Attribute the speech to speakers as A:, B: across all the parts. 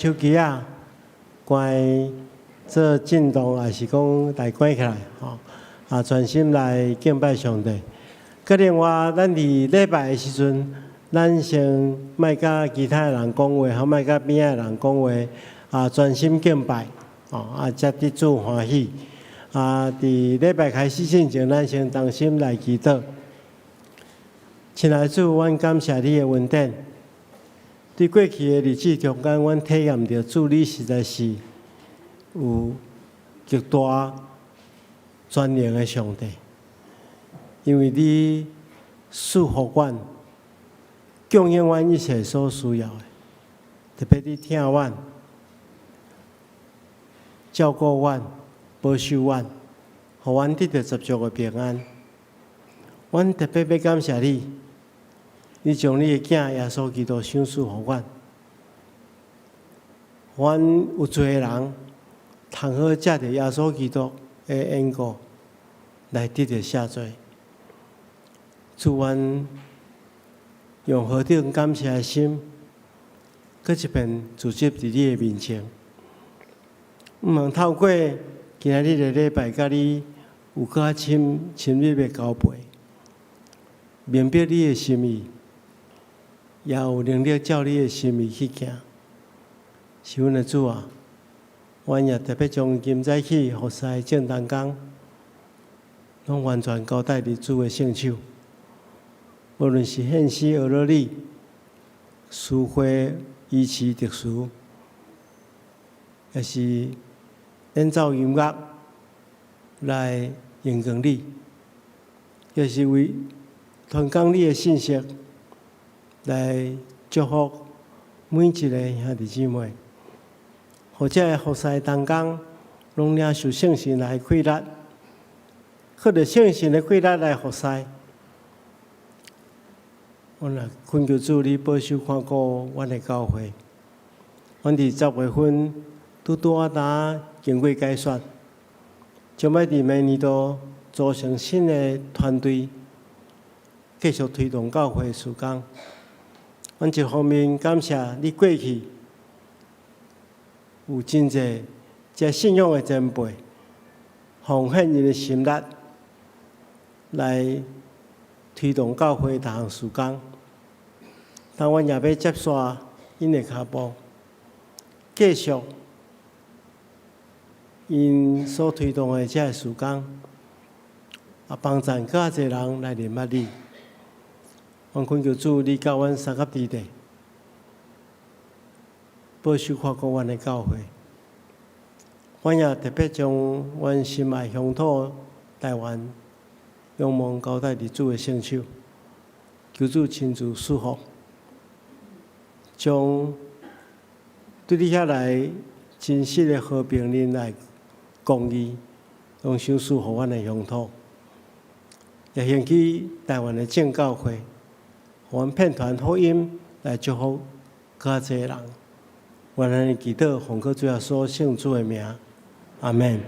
A: 手机啊，关做震动，还是讲来关起来，专心来敬拜上帝。佮另外，咱伫礼拜的时阵，咱先莫甲其他的人讲话，或莫甲边仔的人讲话，专心敬拜，才得主欢喜。伫礼拜开始之前，咱先同心来祈祷。亲爱的主，阮感谢你的恩典。伫过去的日子中间，阮体验到主你实在是有极大专业的上帝，因为你赐福阮，供应阮一切所需要的，特别你听阮、照顾阮、保守阮，互阮得到十足的平安。阮特别要感谢你。你将你的囝耶稣基督赏赐互阮，阮有侪人通好借着耶稣基督的缘故来得到赦罪。祝阮用何等感谢的心，搁一遍聚集伫你的面前。毋通透过今仔日的礼拜，甲你有搁较亲密的交陪，明白你的心意。也有能力照你的心意去行，是阮的主啊！阮也特别将今早起服侍正当工，拢完全交代伫主的圣手。无论是献诗学乐礼、诗会、医治特殊，也是演奏音乐来应用你，也是为传讲你的信息。来祝福每一个兄弟姊妹，或者服侍当工，拢领受圣神来启发，靠着圣神的启发来服侍。阮也恳求主你保守看顾阮的教会。阮伫10月份拄啊呾经过解说，将要伫明年度组成新的团队，继续推动教会事工。阮一方面感谢你过去有真侪这信仰的前辈，奉献因的心力来推动教会各项事工。但阮也要接续因的脚步，继续因所推动的这事工，帮助更较侪人来认捌你。阮恳求主，你教阮三甲之地，保守看顾阮的教会。阮也特别将阮心爱乡土台湾，仰望交代伫主的圣手，求主亲自赐福，将对你遐来真实的和平、仁爱、公义，拢赏赐互阮的乡土，也兴起台湾的正教会。阮片传福音来祝福较侪人，愿咱的祈祷奉靠主耶稣圣主的名，阿门。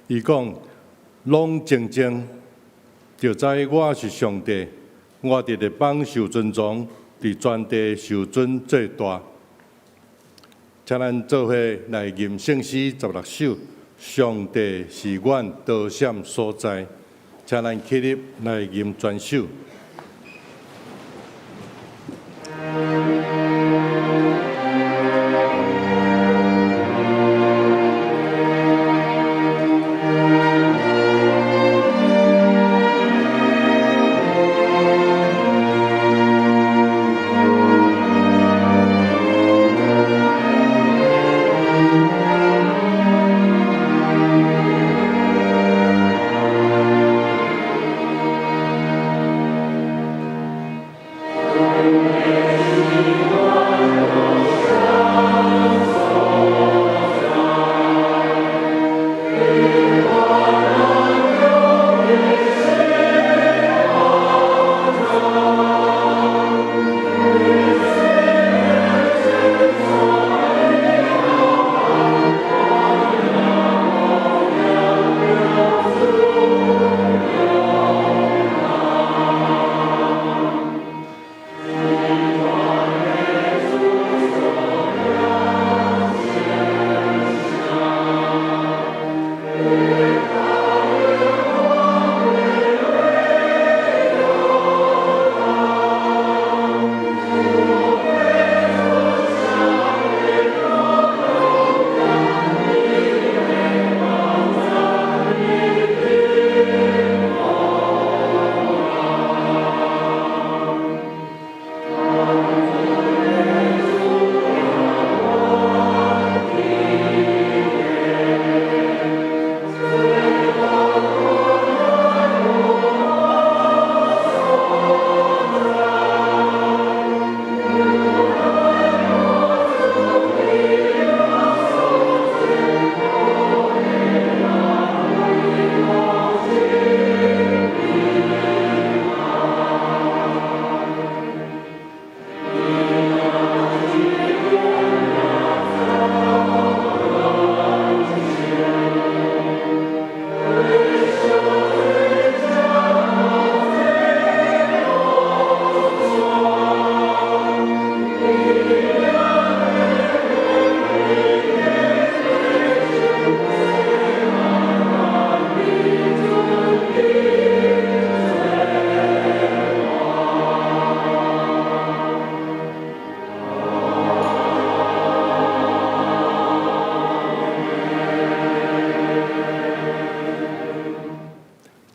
B: 伊讲，拢静静，就知我是上帝，我伫咧帮受尊重，伫全地受尊最大。请咱做伙来吟圣诗16首，上帝是阮得胜所在。请咱起立来吟全首。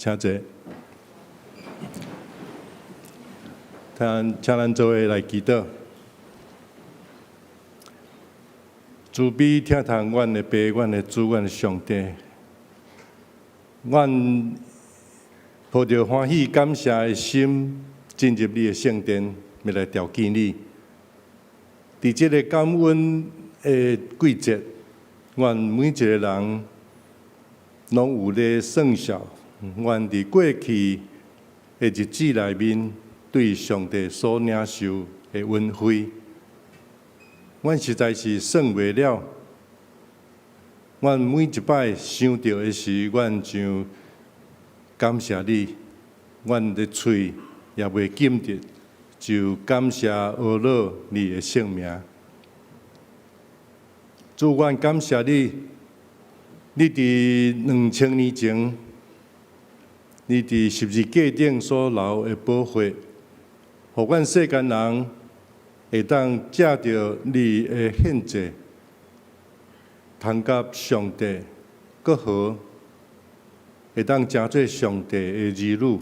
B: 请坐，请咱做伙来祈祷。慈悲听从阮的爸、阮的主、阮的上帝，阮抱着欢喜感谢的心进入你的圣殿，要来朝见你。伫这个感恩的季节，阮每一个人拢有咧算数。阮伫过去的日子内面，对上帝所领受的恩惠，阮实在是算袂了。阮每一摆想到的是，阮就感谢你，阮的嘴也袂禁得，就感谢阿拉你的圣名。主，阮感谢你，你伫2000年前。你伫十字架顶所留的宝血，互阮世间人会当借着你的献祭，通甲上帝，搁好会当成做上帝的儿女，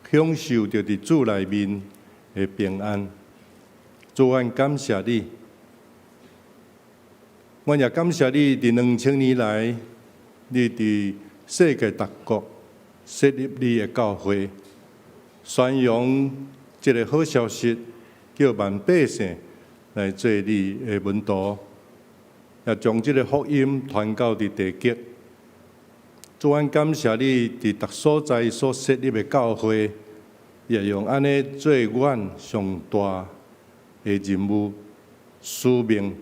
B: 享受着伫主内面的平安。主，阮感谢你，阮也感谢你伫2000年来，你伫世界各国。设立你的教会，宣扬这个好消息，叫万百姓来做你的门徒，也将这个福音传到伫地极。主，阮感谢你伫各所在所设立的教会，也用安尼做阮上大的任务使命。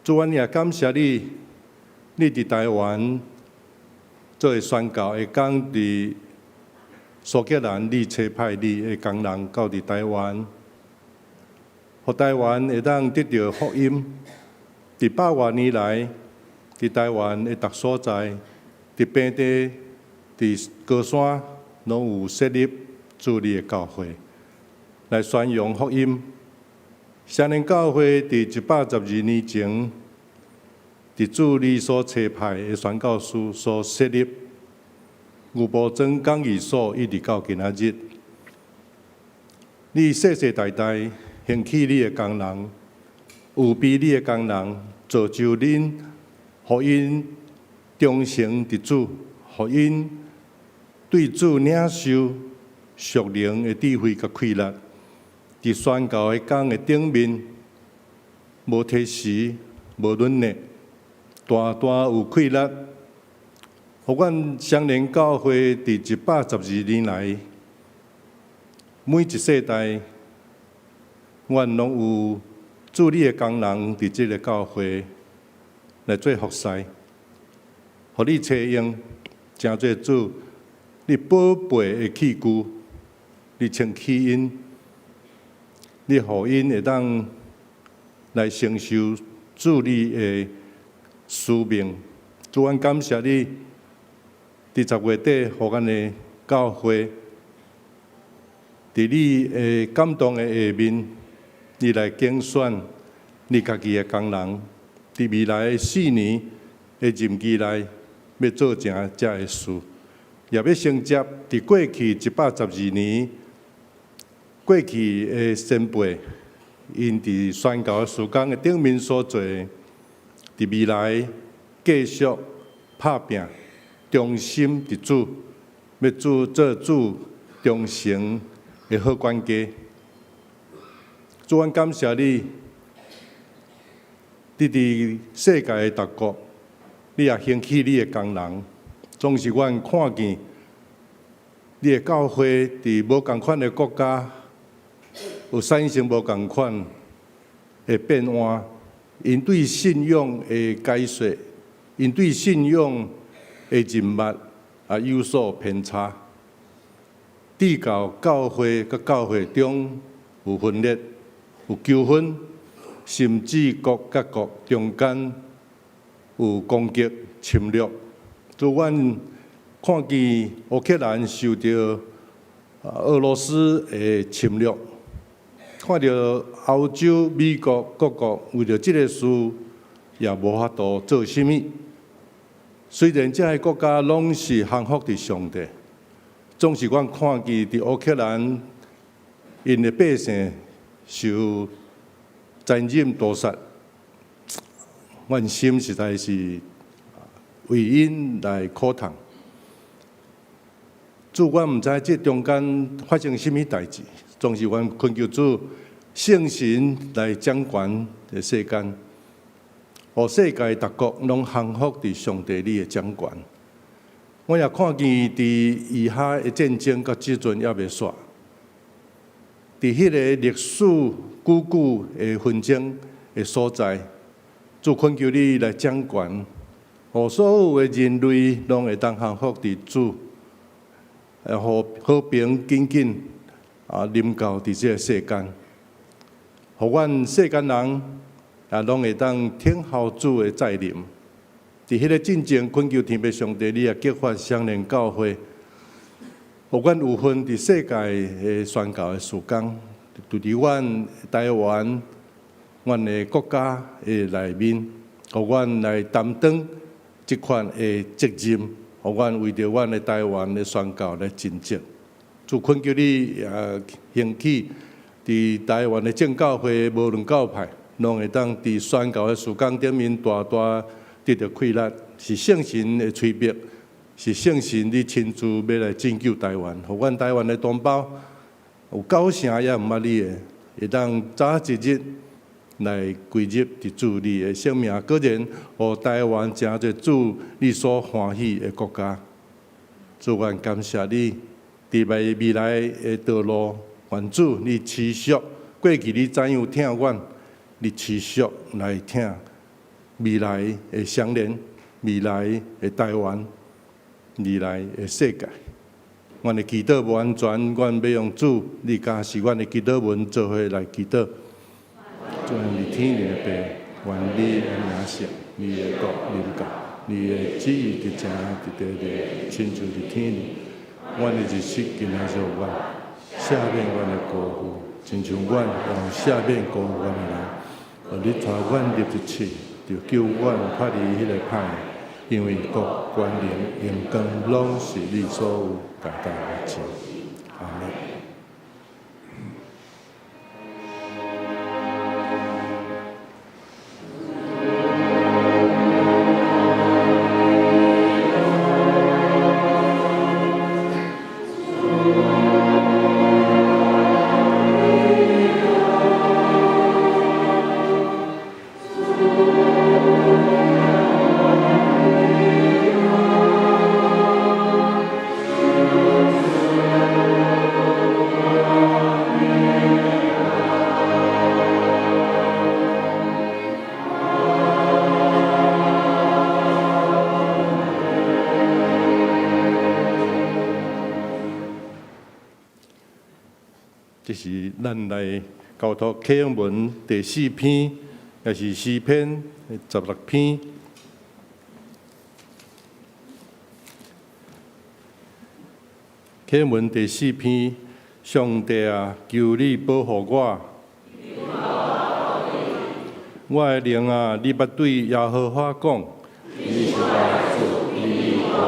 B: 主，阮也感谢你，你伫台湾。做会宣告，会讲伫苏格兰你差派你的工人到伫台湾，互台湾会当得到福音。伫100多年来，伫台湾的各所在，伫平地、伫高山，拢有设立主理的教会，来宣扬福音。双年教会伫112年前，伫主理所差派的宣教师所设立，有保证讲义所一直到今仔日。你世世代代兴起你的工人，有比你的工人造就恁，互因忠诚伫主，互因对主领受属灵的智慧甲气力，伫宣教的工的顶面，无提示，无论呢，大大有气力。互阮双年教会伫112年来，每一世代，阮拢有主理的工人伫即个教会来做服侍，互你采用，诚做主你宝贝的器具，你称起因，你互因会当来承受主理的使命。主，阮感谢你。伫10月底，互阮的教会，伫你的感动的下面，你来竞选你家己的工人，伫未来的4年的任期内，要做成这的事，也要承接伫过去112年过去的先辈，因伫宣教的事工的顶面所做，伫未来继续拍拼。忠心伫主，要做主忠诚的好管家。主，阮感谢你，你伫世界的各国，你也兴起你的工人，总是阮看见你的教会伫无共款的国家，有产生无共款的变化，因对信仰的解说，因对信仰的人物有所偏差，致到教会甲教会中有分裂、有纠纷，甚至国甲国中间有攻击、侵略。就阮看见乌克兰受到俄罗斯的侵略，看到欧洲、美国各国为了这个事也无法度做甚物。虽然这些国家拢是降服伫上帝，总是阮看见伫乌克兰，因的百姓受残忍屠杀，阮心实在是为因来苦痛。主，阮毋知这中间发生甚物代志，总是阮恳求主圣神来掌管这世间。互世界各国拢降服伫上帝你的掌管。我也看见伫以下的战争甲即阵也袂煞，伫迄个历史久久的纷争的所在，主恳求你来掌管，互所有的人类拢会当降服伫主，互和平紧紧临到伫这个世间，互阮世间人。也拢会当听候主的再临，伫迄个进前恳求天父上帝，你也激发双年教会，互阮有份伫世界的宣教的事工，就伫阮台湾、阮的国家的内面，互阮来担当即款的责任，互阮为着阮的台湾的宣教来尽责。主恳求你兴起伫台湾的正教会，无论教派。拢会当伫宣教的事工顶面大大得到气力，是圣神的催逼，是圣神你亲自要来拯救台湾，互阮台湾的同胞有9成也毋捌你的，会当早一日来归入伫主你的生命，果然互台湾诚侪主你所欢喜的国家。主，愿感谢你，伫未来的道路，愿主你持续过去你怎样听阮。你持续来听未来的双年，未来的台湾，而来的世界。阮的祈祷无安全，阮要用主，你家是阮的祈祷文做伙来祈祷。主啊，你天你的爸，愿你的名圣，你的国临到，你的旨意伫正伫地里，亲像伫天里。阮的日食今仔日阮，赦免阮的过负，亲像阮也赦免过负阮的人。你带阮入一切，就救阮脱离迄个歹，因为国、权能、荣光，拢是你所有，大家的主。阿门。这是咱来交托启永文第4篇，也是诗篇16篇。启永文第4篇，上帝啊，求你保护我。我的灵啊，你捌对耶和华讲，你是我主，你保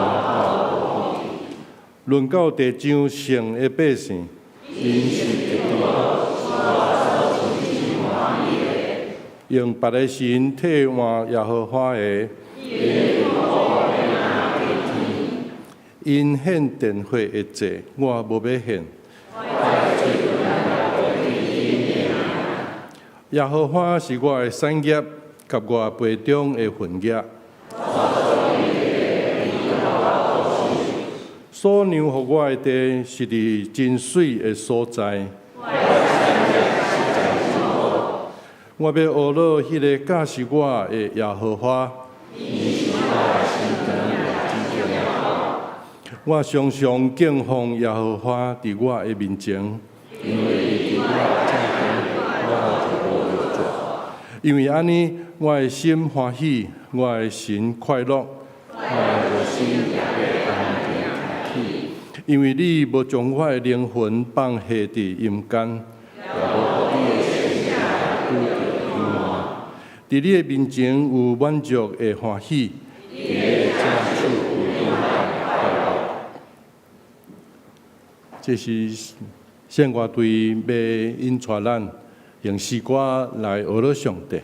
B: 护。论到地上圣的百姓，因是绝对用别个神替换耶和华的，因献电火的祭，我无要献。耶和华是我的产业，甲我杯中的份业。所让予我的地是伫真水的所在。我要学了迄个教示我的耶和华。我常常敬奉耶和华伫我的面前，因为因为安尼，我的心欢喜，我的心快乐，我的心也安定体。因为你无将我的灵魂放下伫阴间，伫你的面前有满足的欢喜，伫你的正处有永恒快乐。这是献乐队要引带咱用诗歌来学了上帝。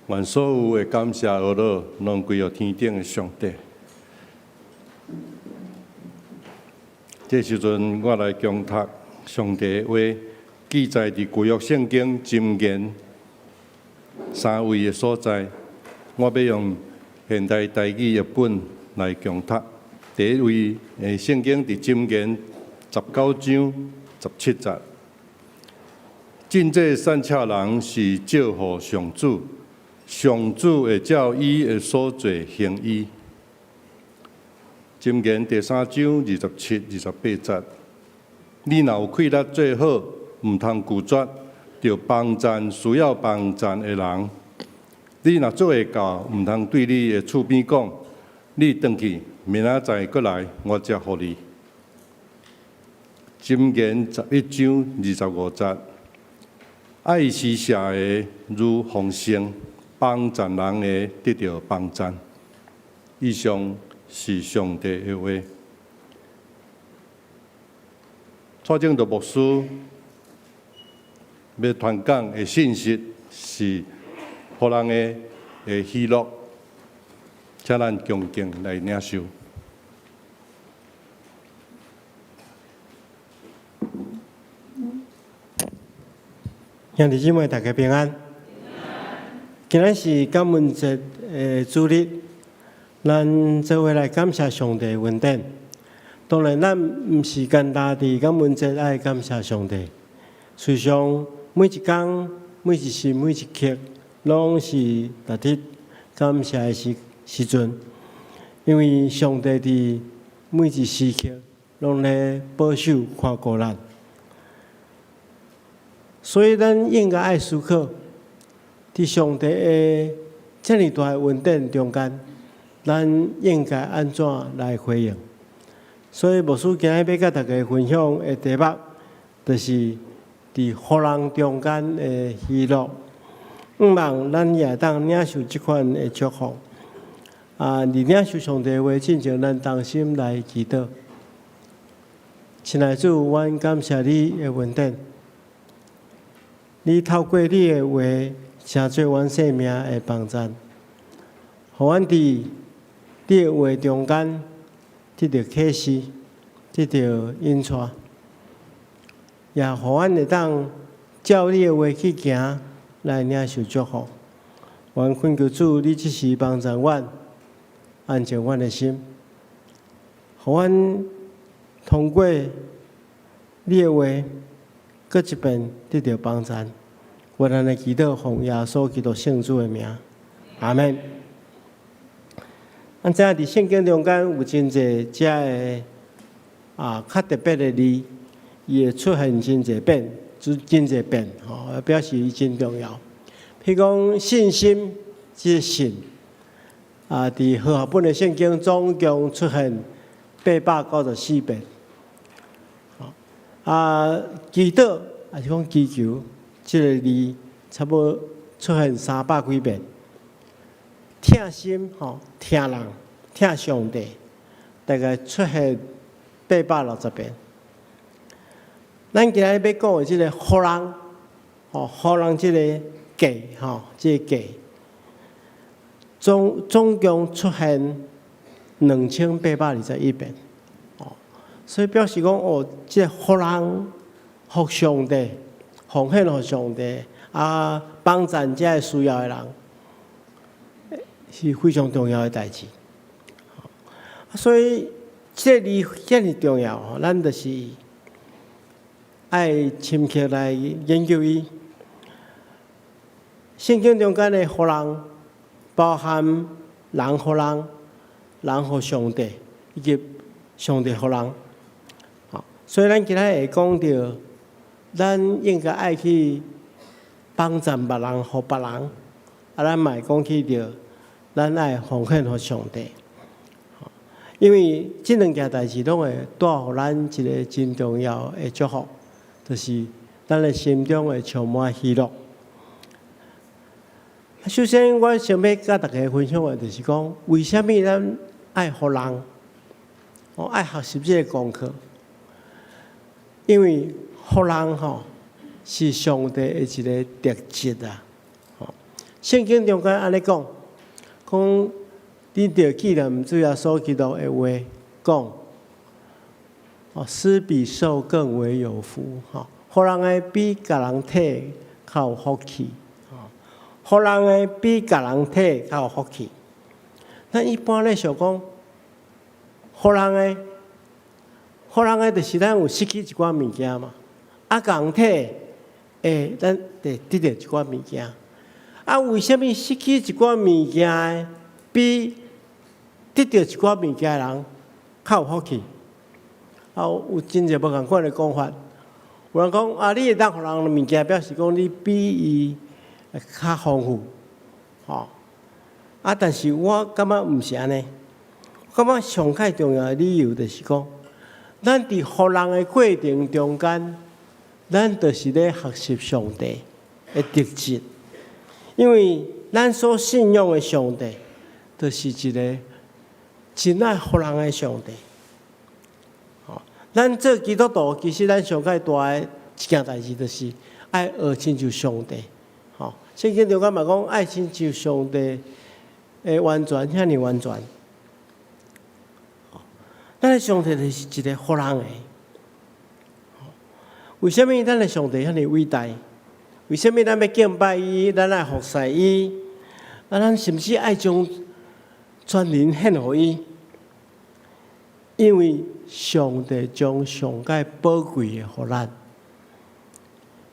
B: 愿所有的感谢恶乐，拢归予天顶的上帝。这时阵，我来强读上帝的话，记载伫旧约圣经箴言3位的所在。我要用现代台语译本来强读。第一位，圣经伫箴言19章17节。尽这善巧人是照乎上主，上主会照伊的所做行伊。箴言第3章27、28节，你若有气力做好，毋通拒绝，着帮赞需要帮赞的人。你若做会到，毋通对你的厝边讲，你转去，明仔载过来，我才互你。箴言11章25节，爱施舍的如丰盛，帮赞人的得到帮赞。以上是上帝的话。蔡正道牧师要传讲的信息是互人的喜乐，请咱恭敬来领受。
A: 兄弟姊妹，大家平安。今日是感恩节的主日，咱做伙来感谢上帝的恩典。当然，咱毋是简单伫感恩节爱感谢上帝，随上每一工、每一时、每一刻，拢是特别感谢的时阵，因为上帝伫每一时刻拢咧保守看顾咱。所以，咱应该爱思考，伫上帝的遮尔大的恩典中间，咱应该安怎来回应？所以，牧师今日要甲大家分享的题目，就是伫互人中间的喜乐。毋望咱也当领受即款的祝福。伫领受上帝的话之前，咱同心来祈祷。亲爱的主，阮感谢你的恩典。你透过你的话，成做阮生命的帮助，互阮伫你的话中间得到启示，得到引带，也互阮会当照你的话去行，来领受祝福。愿恳求主，你即时帮助阮，安静阮的心，互阮通过你的话。搁一遍得到帮助，我咱的祈祷奉耶稣基督圣主的名，阿门。咱知影伫圣经中间有真侪遮的较特别的字，伊会出现真侪遍，真侪遍，表示伊真重要。譬如讲信心，即个信，伫和合本的圣经总共出现894遍。祈祷也是讲祈求，即个字差不多出现300几遍。听心听人，听上帝，大概出现860遍。咱今日要讲的即个互人，互人即个计，即个计，总共出现2821遍。所以表示讲，即个互人、互上帝、奉献互上帝，帮助遮个需要的人，是非常重要的代志。所以，这字遮尔重要，咱就是爱深刻来研究伊。圣经中间的互人，包含人互人、人互上帝，以及上帝互人。所以，咱今日会讲到，咱应该爱去帮助别人、互别人，咱嘛会讲起着，咱爱奉献互上帝。因为这两件代志拢会带互咱一个真重要的祝福，就是咱的心中会充满喜乐。首先，我想要甲大家分享的，就是讲，为什么咱爱互人，爱学习这个功课？因为互人是上帝的一个特质啊，圣经中间安尼讲，你着记得主耶稣基督的话讲，施比受更为有福，互人的比甲人体较有福气，互人的比甲人体较有福气。咱一般咧想讲，互人的，就是咱有失去一寡物件嘛，甲人体，咱得得到一寡物件。为什么失去一寡物件比得到一寡物件的人较有福气？有真侪无共款的讲法。有人讲你会当互人的物件，表示讲你比伊较丰富，但是我感觉毋是安尼。我感觉上较重要的理由就是讲，咱伫互人的过程中间，咱就是咧学习上帝的特质。因为咱所信仰的上帝，就是一个真爱互人的上帝。咱做基督徒，其实咱上介大的一件代志，就是爱学亲像上帝。圣经中间嘛讲，爱亲像上帝的完全，遐尼完全。咱的上帝就是一个互人的。为什么咱的上帝遐尼伟大？为什么咱要敬拜伊？咱爱服侍伊？咱甚至爱将全人献予伊？因为上帝将上界宝贵的予咱。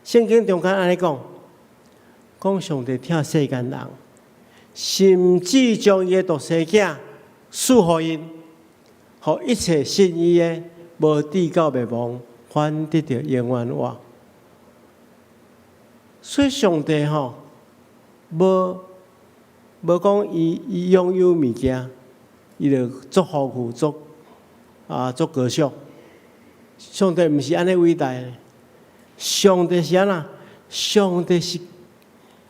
A: 圣经中间安尼讲，上帝疼世间人，甚至将伊的独生囝赐予因，互一切信伊的无至到灭亡，反得到永远活。所以上帝无讲伊拥有物件，伊就足富富足高尚。上帝毋是安尼伟大的，上帝是安那？上帝是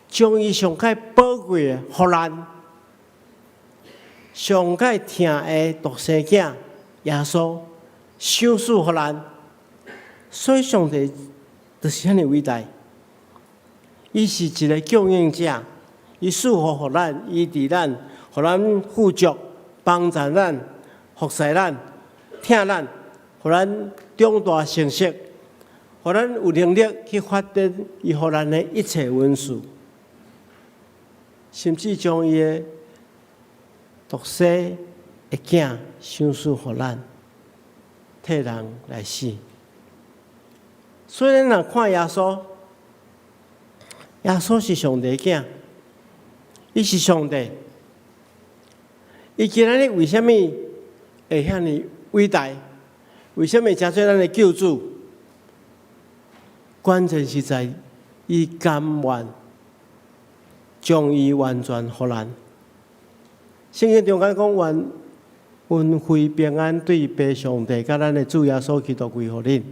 A: 将伊上界宝贵的予咱，上界疼的独生囝耶稣赏赐予咱。所以上帝就是遐尼伟大。伊是一个供应者，伊赐福予咱，伊伫咱，予咱富足，帮助咱，服侍咱，疼咱，予咱长大成熟，予咱有能力去发展伊予咱的一切恩赐，甚至将伊的独生的囝赏赐予咱，替人来死。所以咱若看耶稣。耶稣是上帝囝，伊是上帝。伊今仔日为什么会遐尼伟大？为什么会成做咱的救主？关键是在伊甘愿将伊完全予咱。圣经中间讲，愿恩惠平安对爸上帝甲咱的主耶稣基督归互恁。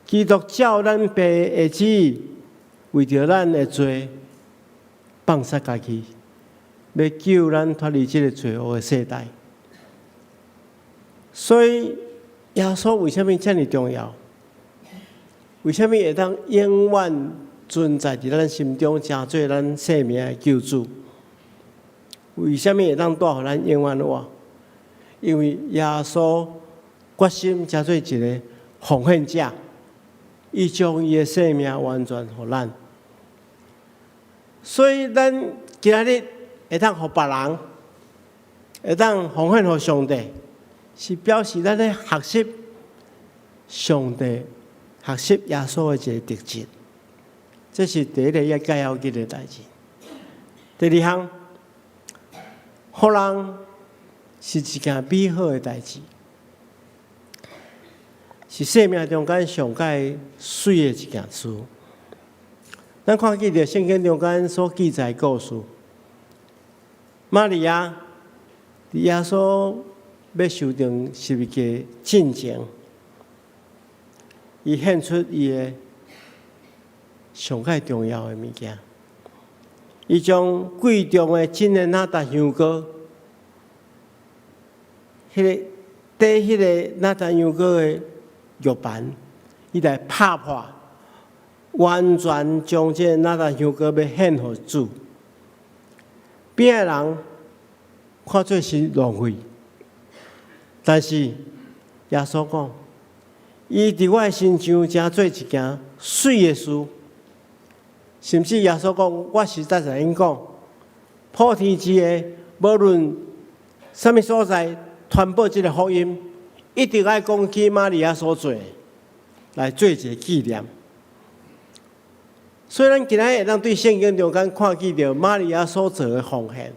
A: 基督照咱爸的旨意。为着咱的罪，放杀家己，要救咱脱离这个罪恶的世代。所以，耶稣为什么这么重要？为什么会当永远存在伫咱心中，成做咱生命的救主？为什么会当带予咱永远活？因为耶稣决心成做一个奉献者。伊将伊的生命完全予咱，所以咱今仔日会当予别人，会当奉献予上帝，是表示咱咧学习上帝、学习耶稣的一个特质。这是第一个要介绍记的代志。第二项，予人是一件美好的代志。是生命中间上界水的一件事。咱看记着圣经中间所记载故事，玛利亚伫耶稣要受定十字架进前，伊献出伊的上界重要的物件，伊将贵重的真的哪达香膏，迄个缀迄个哪达香膏的玉盘，伊来拍破，完全将这纳达香膏要献给主。边的人看做是浪费，但是耶稣讲，伊伫我身上正做一件水的事。甚至耶稣讲，我实在是应讲，普天之下，无论什么所在，传播这个福音，一定要讲起玛利亚所做的，来做一个纪念。虽然今仔会当对圣经中间看见到玛利亚所做的奉献，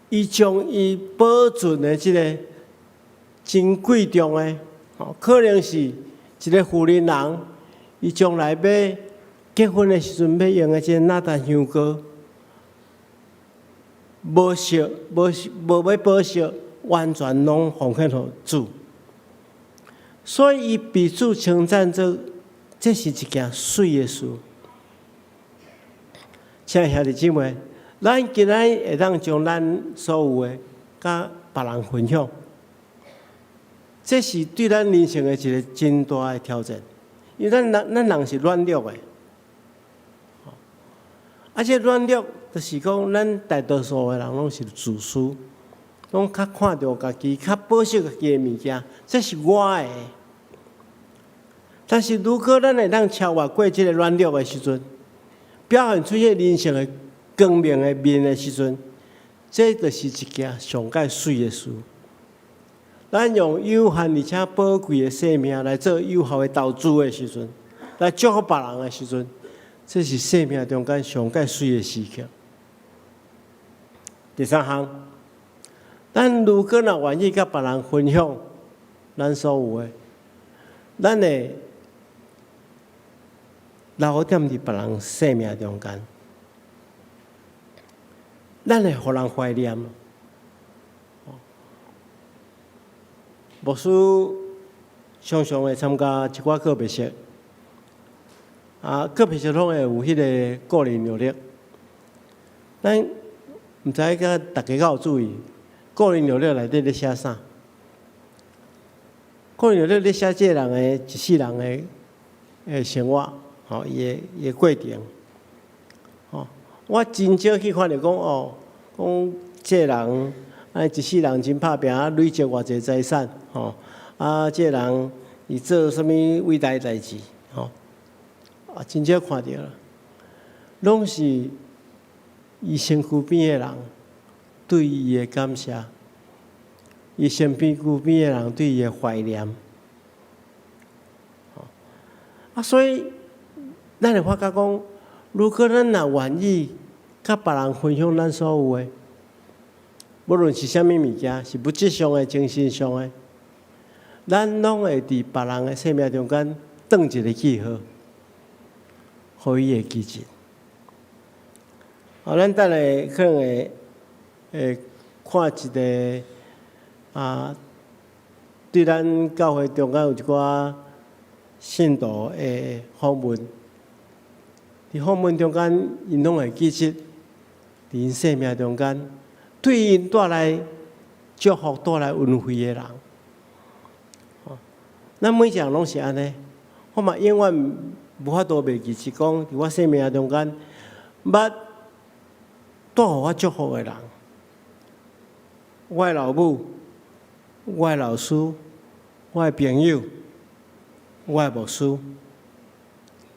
A: 伊将伊保存的这个真贵重的，可能是一个妇人人，伊将来要结婚的时阵要用的这纳达香膏，无惜无要保惜，完全拢奉献给主。所以伊被主称赞做，这是一件水的事。亲爱兄弟姊妹，咱今仔会当将咱所有的甲别人分享，这是对咱人生的一个真大的挑战，因为咱人是软弱的。而且软弱，就是讲，咱大多数的人拢是自私，拢较看到家己，较保守家己的物件，这是我的。但是如果咱会当超越过这个软弱的时阵，表现出现人生的光明的面的时阵，这就是一件上界水的事。咱用有限而且宝贵的生命来做有效的投资的时阵，来祝福别人的时阵。这是生命中间上界水的时刻。第三项，咱如果若愿意甲别人分享咱所有的，咱会留点伫别人生命中间，咱会互人怀念。牧师常常会参加一寡个别式。个别时拢会有迄个个人热力，咱毋知甲大家较有注意，个人热力内底咧写啥？个人热力咧写这个人的一世人的生活，伊的过程。我真少去看到讲讲这个人一世人真拍拼，累积偌济财产，这个人伊做啥物伟大代志，真少看到了，拢是伊身躯边的人对伊的感谢，伊身边边的人对伊的怀念。所以咱会发觉讲，如果咱若愿意甲别人分享咱所有的，无论是啥物物件，是物质上的、精神上的，咱拢会伫别人的生命中间放一个记号。互伊会记住。咱等下可能会看一个对咱教会中间有一寡信徒的访问。伫访问中间，因拢会记住，伫因生命中间对因带来祝福、带来恩惠的人。咱每一个人拢是安尼，我嘛永远无法度袂记是讲，伫我生命中间，捌带互我祝福的人，我的老母、我的老师、我的朋友、我的牧师，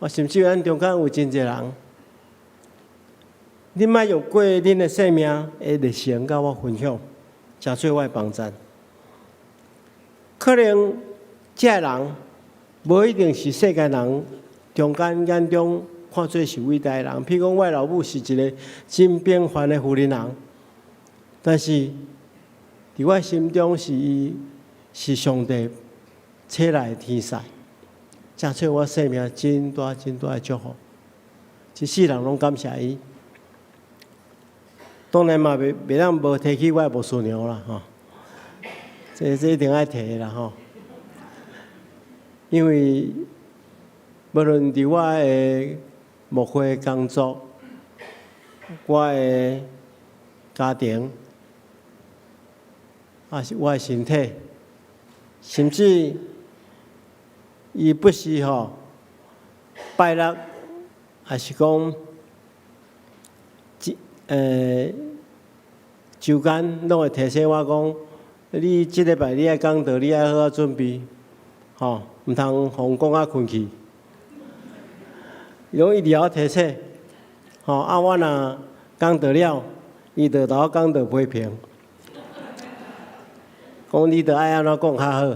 A: 甚至咱中间有真侪人，恁莫用过恁的生命的历程甲我分享，诚做我的帮赞。可能这个人无一定是世界人中间眼中看做是伟大的人，譬如讲，我的老母是一个真平凡的妇人人，但是伫我心中是上帝赐来的天使，诚做我生命真大真大的祝福，一世人拢感谢伊。当然嘛，袂当无提起我的牧师娘啦，这一定爱提啦，因为无论伫我的牧会工作，我的家庭，是我的身体，甚至伊不时拜六还是讲，周间拢会提醒我讲，你即礼拜你爱讲道，你爱好好准备，吼，毋通互讲啊困去。拢一直要提醒，吼啊！我若讲道了，伊就甲我讲道批评，讲你着爱安怎讲较好。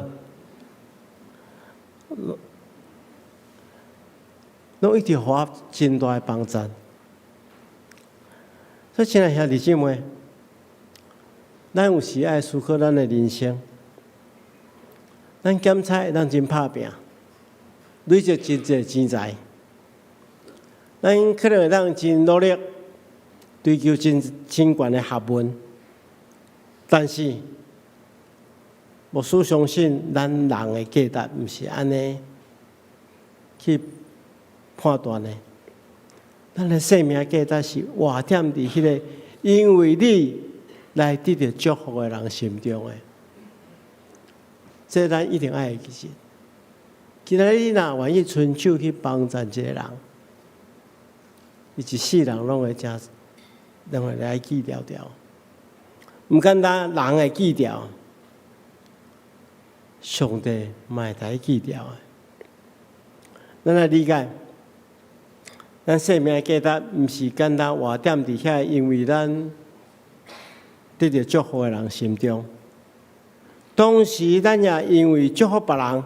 A: 拢一直互我真大诶帮助。所以，亲爱兄弟姊妹，咱有时爱思考咱诶人生，咱检测会当真拍拼，累积真侪钱财，咱可能会当真努力追求真悬诶学问，但是无需相信咱人诶价值毋是安尼去判断诶。咱的生命价值是活踮伫迄个因为你来得到祝福的人心中的，这咱一定爱会记住。今仔日若愿意伸手去帮助一个人，伊一世人拢会真，拢会来记牢牢。毋简单人会记牢，上帝嘛会来记牢的。咱来理解。咱生命价值毋是简单活踮伫遐，因为咱得到祝福的人心中。同时，咱也因为祝福别人，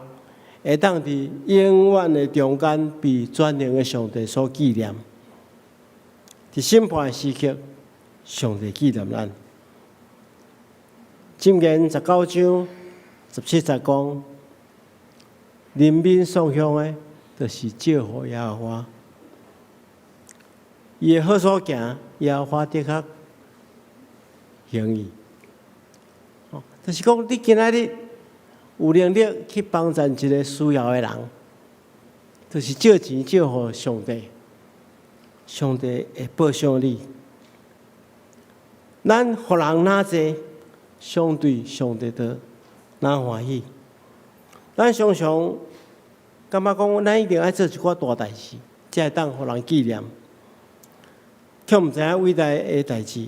A: 会当伫永远的中间被全能的上帝所纪念。伫审判的时刻，上帝纪念咱。箴言19章17節講：人民所向的，就是祝福耶和華。伊的好所行，耶和華的確行伊。就是讲，你今仔日有能力去帮助一个需要的人，就是借钱借互上帝，上帝会报赏你。咱互人哪济，相对上帝就哪欢喜。咱常常感觉讲，咱一定要做一寡大代志，才会当互人纪念。却毋知影伟大的代志，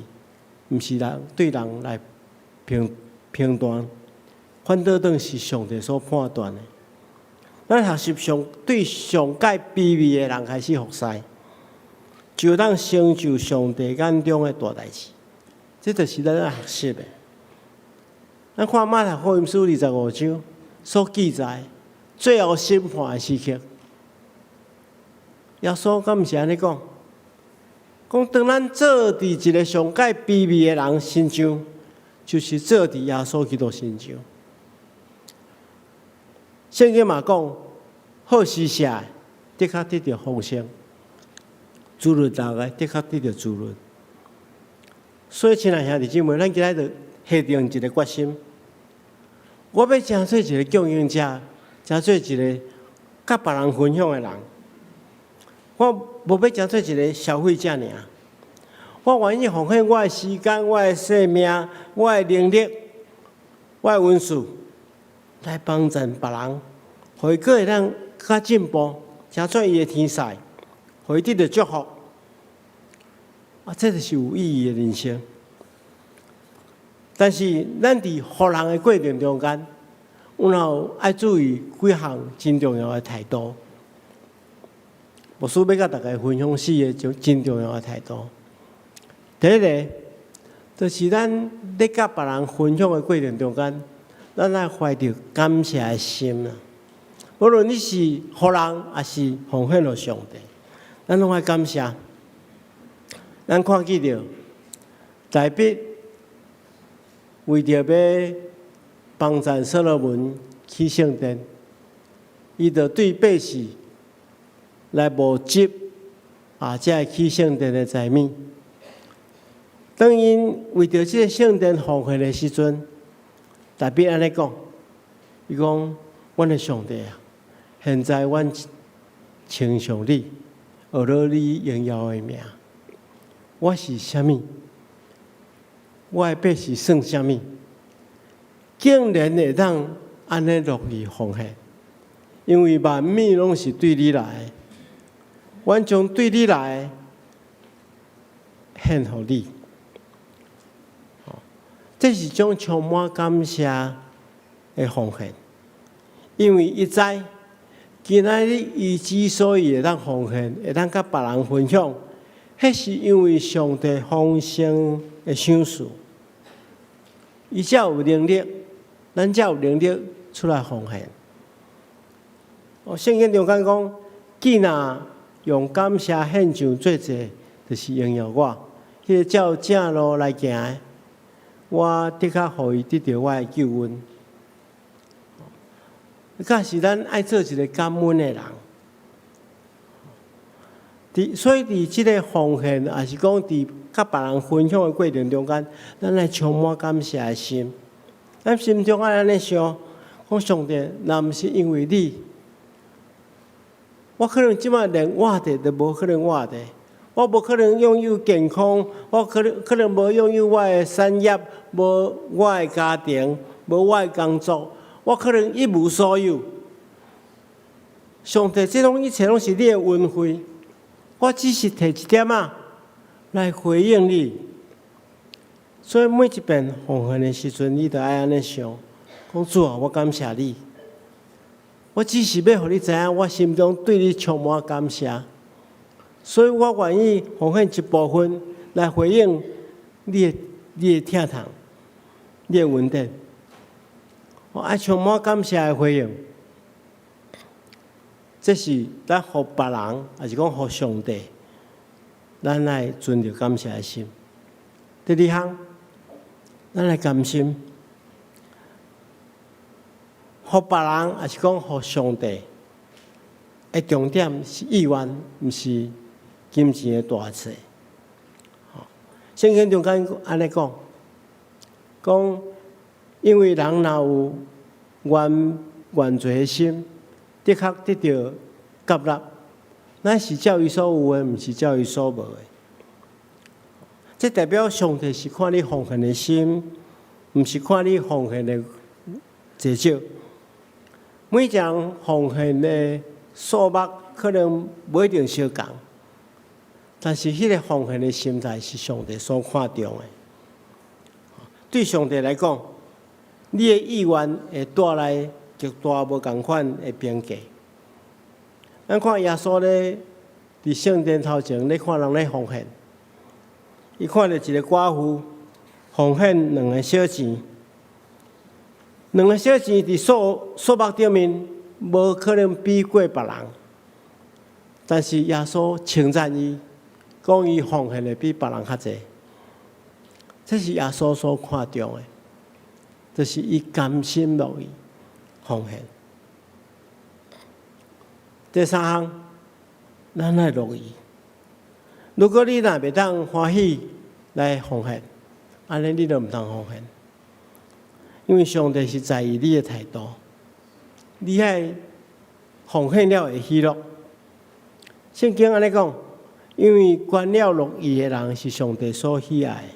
A: 毋是人对人来评断，反倒当是上帝所判断的。咱学习对上界卑微的人开始服侍，就当成就上帝眼中的大代志。这就是咱要学习的。咱看马太福音书25章所记载最后审判的时刻，耶稣敢毋是安尼讲？讲当咱做伫一个上界卑微的人身上，就是做伫耶稣基督身上。圣经嘛讲，好施舍的确得到丰盛，自律人的的确得到自律。所以，亲爱兄弟姊妹，咱今仔日下定一个决心，我要成做一个供应者，成做一个甲别人分享的人。我无要成做一个消费者尔，我愿意奉献我的时间、我的生命、我的能力、我的温数，来帮助别人，互伊个会当较进步，成做伊的天使，互伊得到祝福。这就是有意义的人生。但是，咱伫互人的过程中间，有哪爱注意几项真重要的态度。牧师要甲大家分享4个真重要的态度。第一个，就是咱咧甲别人分享的过程中间，咱爱怀着感谢的心啊。无论你是互人，还是奉献予上帝，咱拢爱感谢。咱看见着大卫为着要帮助所罗门起圣殿，伊就对百姓来募集这起圣殿的财物。当因为着这个圣殿奉献的时阵，大卫安尼讲，伊讲：阮的上帝啊，现在阮称颂你，学了你荣耀的名。我是啥物？我的百姓算啥物？竟然会当安尼乐意奉献，因为万物拢是对你来的，阮将对你来献互你。这是种充满感谢的奉献，因为伊知今仔日伊之所以会当奉献，会当甲别人分享，迄是因为上帝丰盛的赏赐，伊才有能力，咱才有能力出来奉献。圣经中讲，既若用感谢献上做者，就是荣耀我，迄个照正路来行的。我的确互伊得到我的救恩，假是咱爱做一个感恩的人。所以伫即个奉献，也是讲伫甲别人分享的过程中间，咱来充满感谢的心。咱心中爱安尼想，讲上帝，若毋是因为你，我可能即摆连活着都无可能活着。我无可能拥有健康，我可能无拥有我的产业，无我的家庭，无我的工作，我可能一无所有。上帝，这种一切拢是你的恩惠，我只是摕一点仔来回应你。所以每一遍奉献的时阵，你都爱安尼想，讲主啊，我感谢你。我只是要互你知影，我心中对你充满感谢。所以我愿意奉献一部分来回应你的疼痛，你的恩典。我爱充满感谢的回应，这是咱互别人，还是讲互上帝，咱来存着感谢的心。第二项，咱来甘心，互别人，还是讲互上帝，的重点是意愿，毋是金钱的大小。圣经中间安尼讲，因为人若有原罪的心，的确得到接纳，咱是照伊所有的，毋是照伊所无的。这代表上帝是看你奉献的心，毋是看你奉献的多少。每一人奉献的数目可能不一定相同。但是，迄个奉献的心态是上帝所看重的。对上帝来讲，你的意愿会带来极大无共款的评价。咱看耶稣咧，伫圣殿头前咧看人咧奉献，伊看到一个寡妇奉献2个小钱，2个小钱伫数目顶面无可能比过别人，但是耶稣称赞伊。讲伊奉献的比别人较济，这是耶稣所看重的，就是伊甘心乐意奉献。第三项，咱来乐意。如果你若袂当欢喜来奉献，安尼你就毋通奉献，因为上帝是在意你的态度，你爱奉献了会喜乐。圣经安尼讲。因为捐了乐意的人是上帝所喜爱的。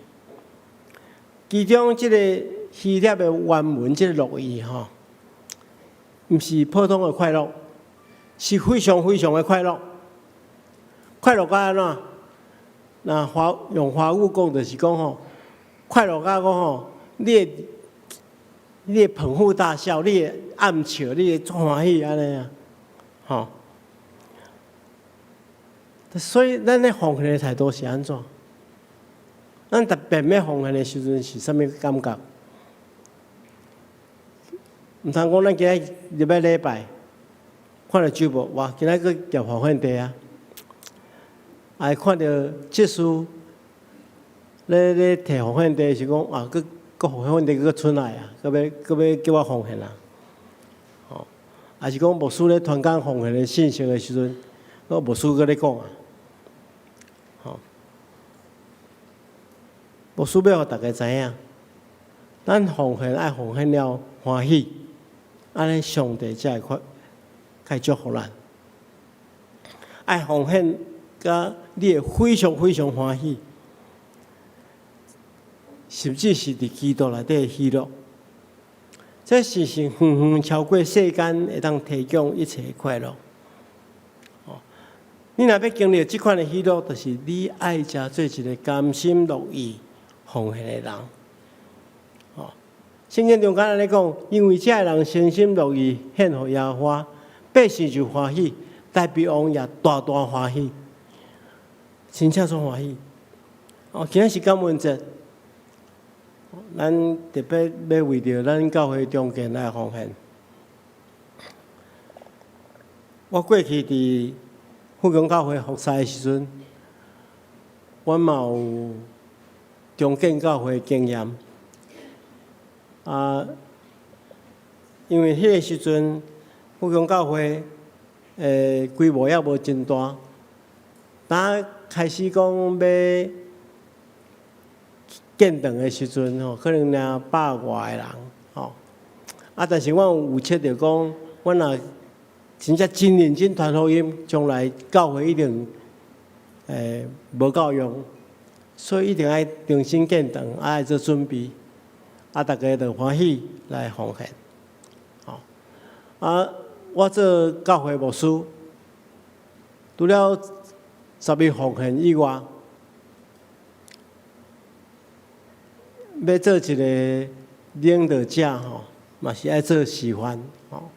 A: 其中这个希腊的原文，这个乐意吼，毋是普通的快乐，是非常非常的快乐。快乐到安怎？那用华语讲就是讲吼，快乐到讲吼，你会捧腹大笑，你会暗笑，你会足欢喜安尼啊，吼。所以，咱咧奉献的态度是安怎？咱特别要奉献的时阵是啥物感觉？毋通讲咱今日入来礼拜，看到主播，哇，今仔个交奉献地啊！啊，看到祭司咧摕奉献地是讲啊，佮奉献地佮出来啊，佮要叫我奉献啊！哦，啊是讲牧师咧传讲奉献的信息的时阵，个牧师佮咧讲啊。牧师要互大家知影，咱奉献爱奉献了欢喜，安尼上帝才会开祝福咱。爱奉献，甲你会非常非常欢喜，甚至是伫基督内底的喜乐。这是远远超过世间会当提供一切的快乐。你若要经历即款的喜乐，就是你爱食做一个甘心乐意奉献的人。哦，圣经中间安尼讲，因为这人诚心乐意献予耶和华，百姓就欢喜，大鼻王也大大欢喜，真正所欢喜。哦，今仔是感恩节，咱特别要为着咱教会中间来奉献。我过去伫富强教会服侍的时阵，我嘛有中建教会经验。因为迄个时阵富强教会规模也无真大，当开始讲要建堂的时阵吼，可能俩100外个人吼。但是我有测着讲，我若真正真认真传福音，将来教会一定无够用，所以一定爱重新建堂，爱做准备，大家就欢喜来奉献。我做教会牧师，除了12奉献以外，要做一个领导者吼，嘛是爱做示范吼。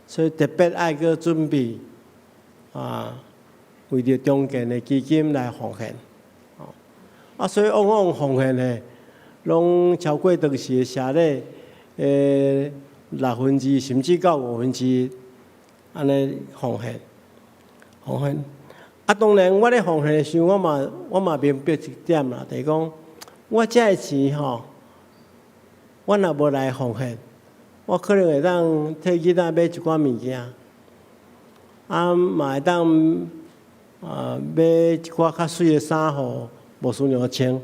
A: 所以特别爱去准备为着中建的基金来奉献，所以往往奉献的，拢超过当时的社例2/6甚至到1/5，安尼奉献。当然我咧奉献的时候，我嘛明白一点啦，就是讲我这个钱吼，我若无来奉献。我可能会当替囡仔买一寡物件，嘛会当买一寡较水的衫，互牧师娘穿。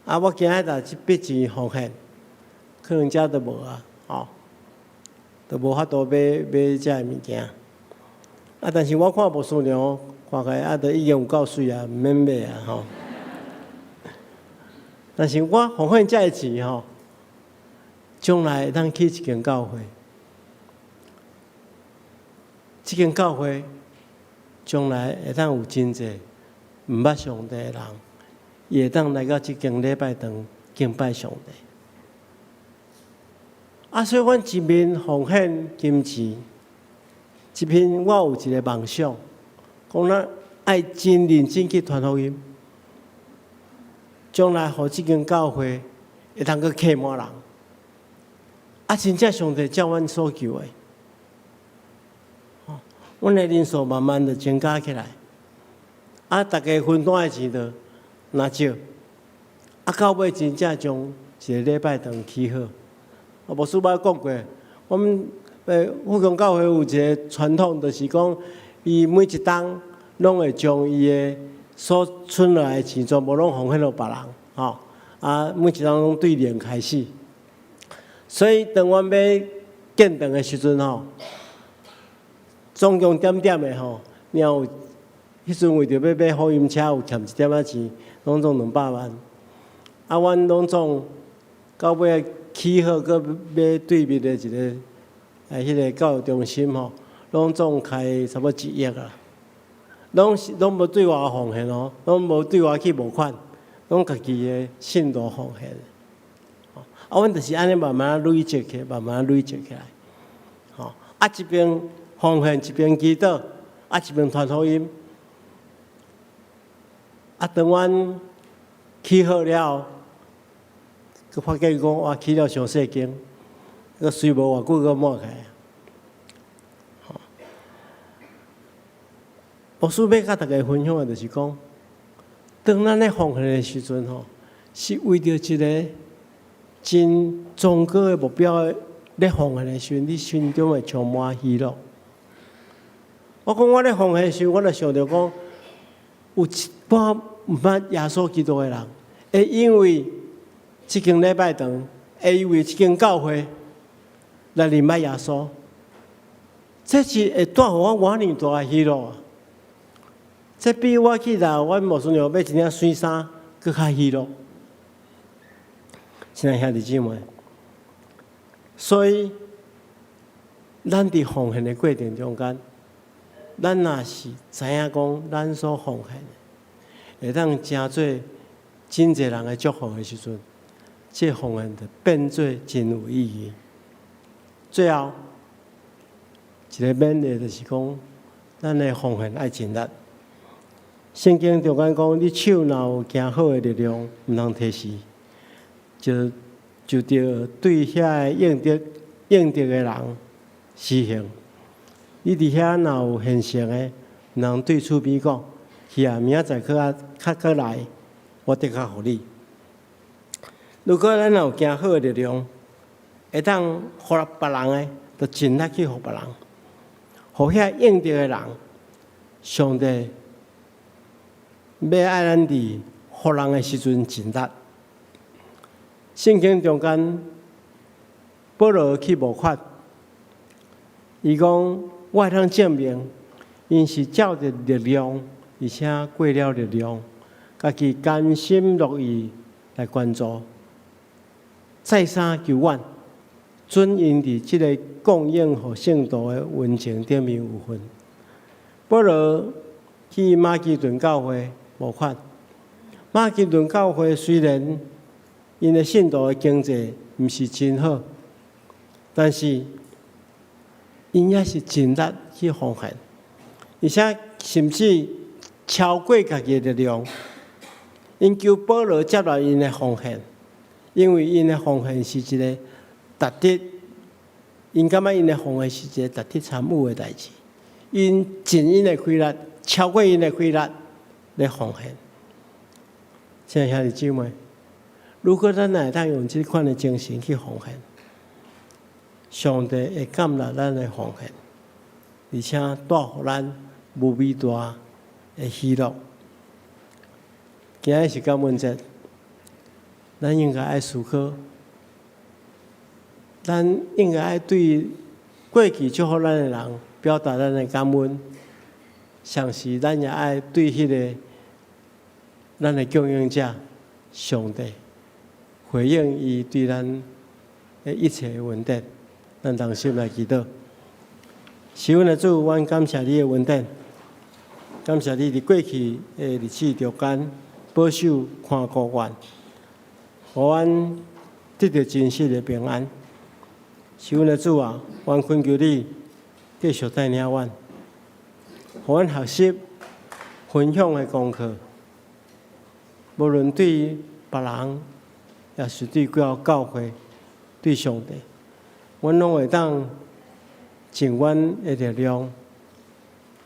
A: 我今仔日即笔钱奉献，可能遮都无啊，都无法度买遮物件。但是我看牧师娘看起来都已经有够水啊，毋免买啊但是我奉献遮个钱吼。将来会当去一间教会，这间教会将来会当有真济毋捌上帝的人，也会当来到这间礼拜堂敬拜上帝。所以阮一面奉献金钱，一面我有一个梦想，讲咱爱真认真去传福音，将来互这间教会会当去客满人。真正上帝照阮所求的，阮的人数慢慢的增加起来，大家分担的钱就拿少，到尾真正将一个礼拜堂起好。牧师捌讲过，我们富强教会有一个传统，就是讲，伊每一档拢会将伊的所存落来的钱全部拢奉献给别人，每一档拢对零开始。所以，当阮要建堂的时阵总共点的然后迄阵为着要买福音车，有欠一点仔钱，拢总200万。阮拢总到尾起好，搁买对面的一个迄个教育中心拢总开差不多1亿啊。拢无对外奉献拢无对外去募款，拢家己的信徒奉献。阮就是安尼慢慢累积起来，一边奉献，一边祈祷，一边传福音。当阮起好了，佮发觉讲我起了上细间，佮随无偌久佮满起来。牧师要甲大家分享的，就是讲，当咱咧奉献的时阵是为着一个真崇高的目标咧奉献的时阵，你心中会充满喜乐。我讲我咧奉献的时候，我就想着讲，有一半毋捌耶稣基督的人，会因为这间礼拜堂，会因为这间教会来认识耶稣，这是会带互我偌尼大的喜乐。这比我去拿阮牧师娘买一件水衫佫较喜乐。亲爱兄弟姊妹，所以咱伫奉献的过程中间，咱若是知影讲咱所奉献的，会当成做真侪人的祝福的时阵，这奉献就变做真有意义。最后一个勉励就是讲，咱的奉献爱尽力。圣经中间讲，你手若有行好的力量，毋通摕死，就着对遐应得的人施行。你伫遐若有现成的，毋通对厝边讲，去啊，明仔载较来，我得较互你。如果咱若有行好的力量，会当互别人的，就尽力去互别人，互遐应得的人，上帝要爱咱伫互人的时阵尽力。圣经中间，保罗去募款，伊讲我会通证明，因是照着力量，而且过了力量，家己甘心乐意来关注，再三求愿，准因伫即个供应和圣道的温情顶面有份。保罗去马其顿教会募款，马其顿教会虽然因的信徒的经济毋是真好，但是因也是尽力去奉献，而且甚至超过家己的力量。因求保罗接纳因的奉献，因为因的奉献是一个值得，因感觉因的奉献是一个值得参与的代志。因尽因的亏力，超过因的亏力来奉献。亲爱兄弟姊妹，如果咱会当用这款的精神去奉献，上帝会感纳咱的奉献，而且带予咱无比大的喜乐。今日是感恩节，咱应该爱思考，咱应该爱对过去祝福咱的人表达咱的感恩，同时咱也爱对迄个咱的供应者上帝回应伊对咱的一切的恩典。咱同心来祈祷。是阮的主，阮感谢你的恩典，感谢你伫过去的日子中间保守看顾阮，互阮得到真实的平安。是阮的主啊，阮恳求你继续带领阮，互阮学习分享的功课，无论对别人，也是对教会、对上帝。阮拢会当尽阮的力量，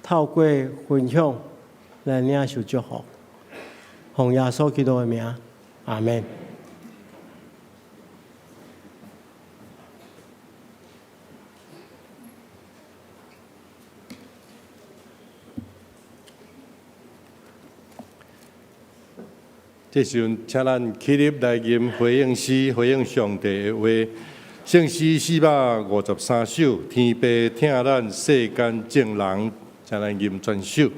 A: 透过分享来领受祝福。奉耶稣基督的名，阿门。
B: 这时阵，请咱起立来吟回应诗，回应上帝的话。圣诗453首，天父听咱世间正人，请咱吟全首。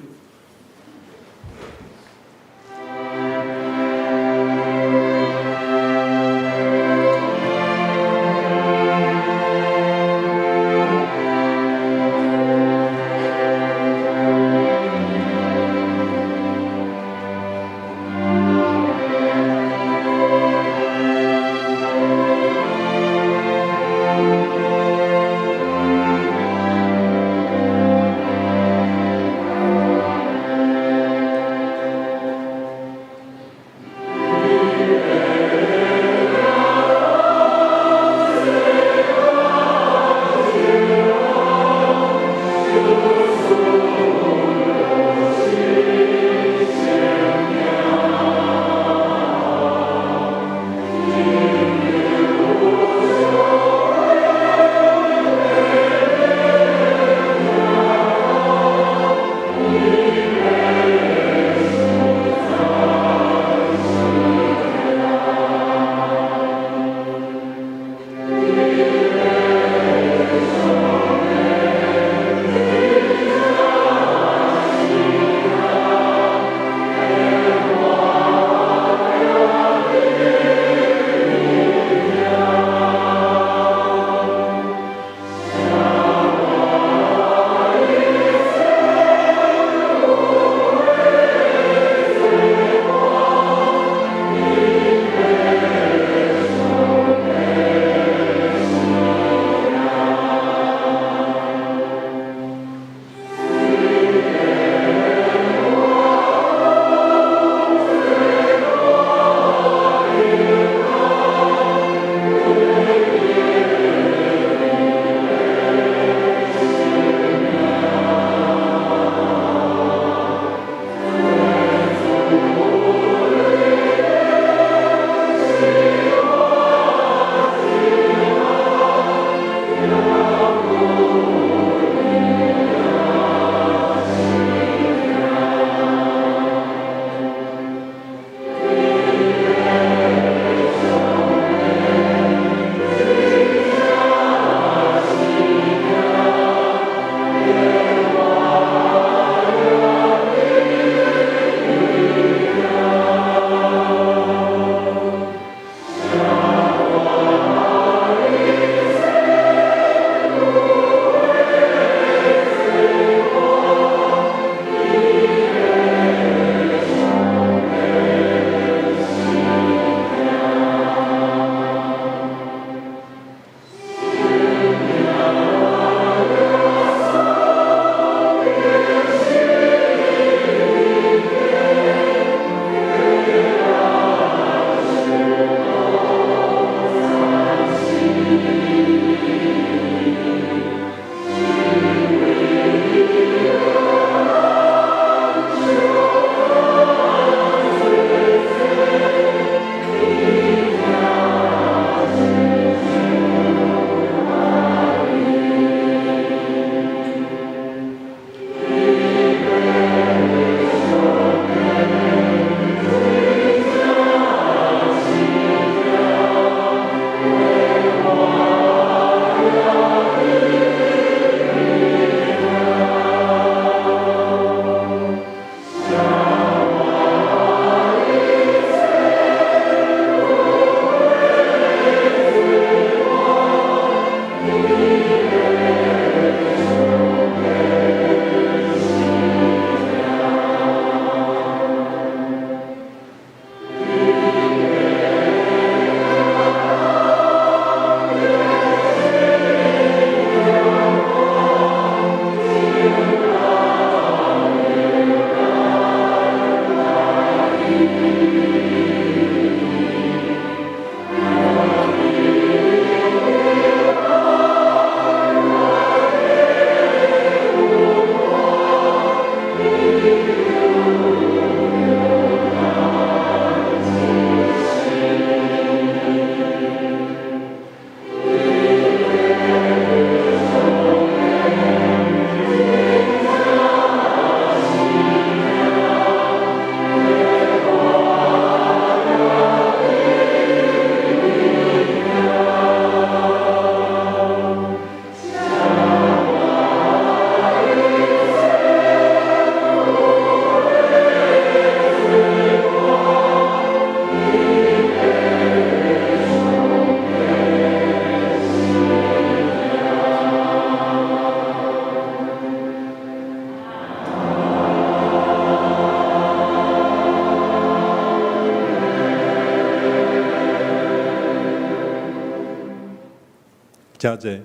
B: 真济。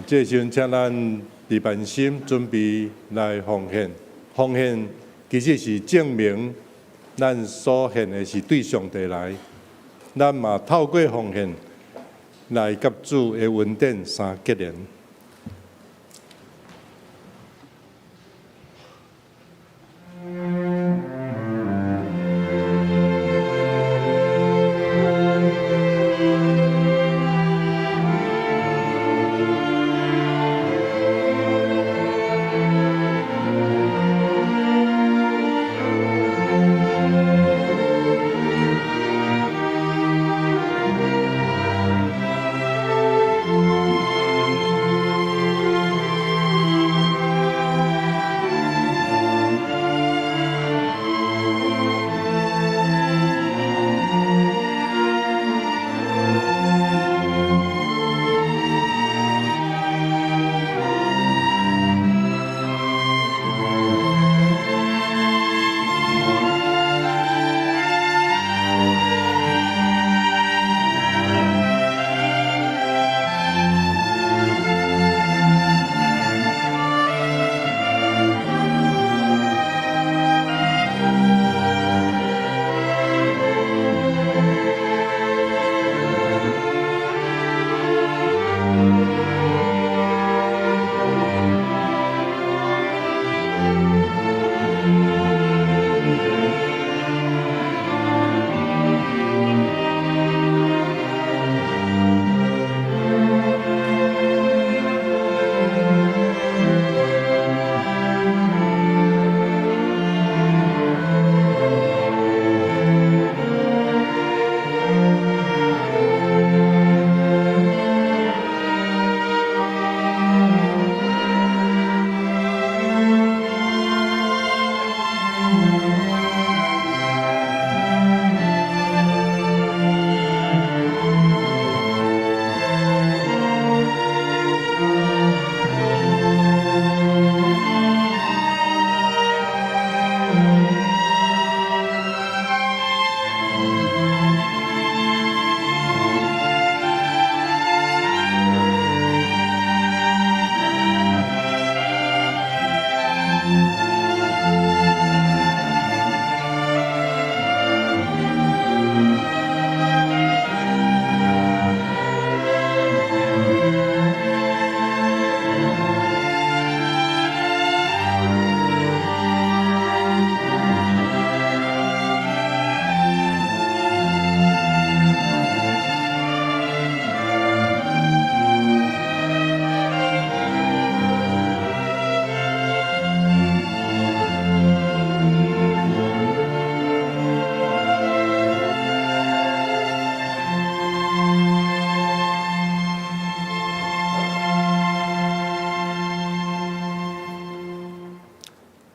B: 这时阵，请咱备办心，准备来奉献。奉献其实是证明咱所献的是对上帝来，咱嘛透过奉献来甲主的恩典相结连。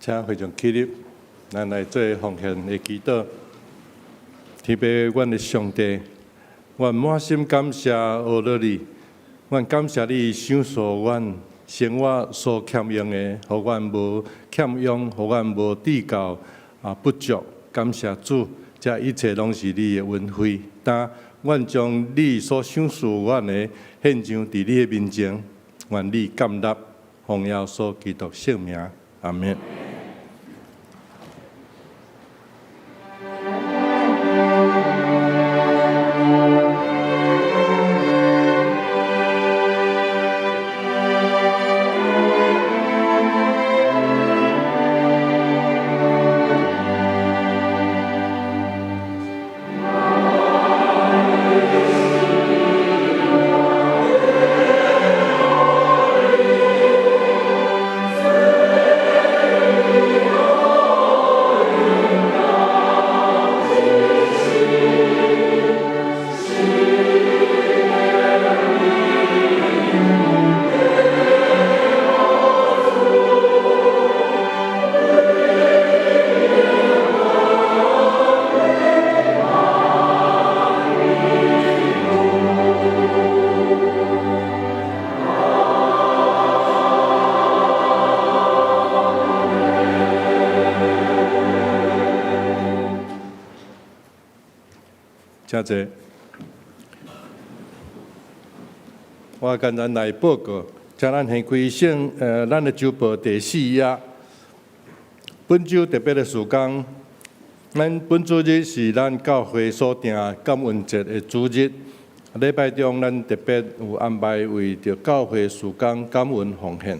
B: 请会众起立，咱来做奉献的祈祷。天父，阮的上帝，阮满心感谢学了你，阮感谢你赏赐阮生活所欠用的，互阮无欠用，互阮无地教不足。感谢主，这一切拢是你的恩惠。但阮将你所赏赐阮的献上伫你的面前，愿你感纳，奉耶稣基督圣名，阿门。真济，我简单来报告，请咱先开省咱的周报第4页。本周特别的事工，咱本主日是咱教会所定感恩节的主日。礼拜中，咱特别有安排为着教会事工感恩奉献。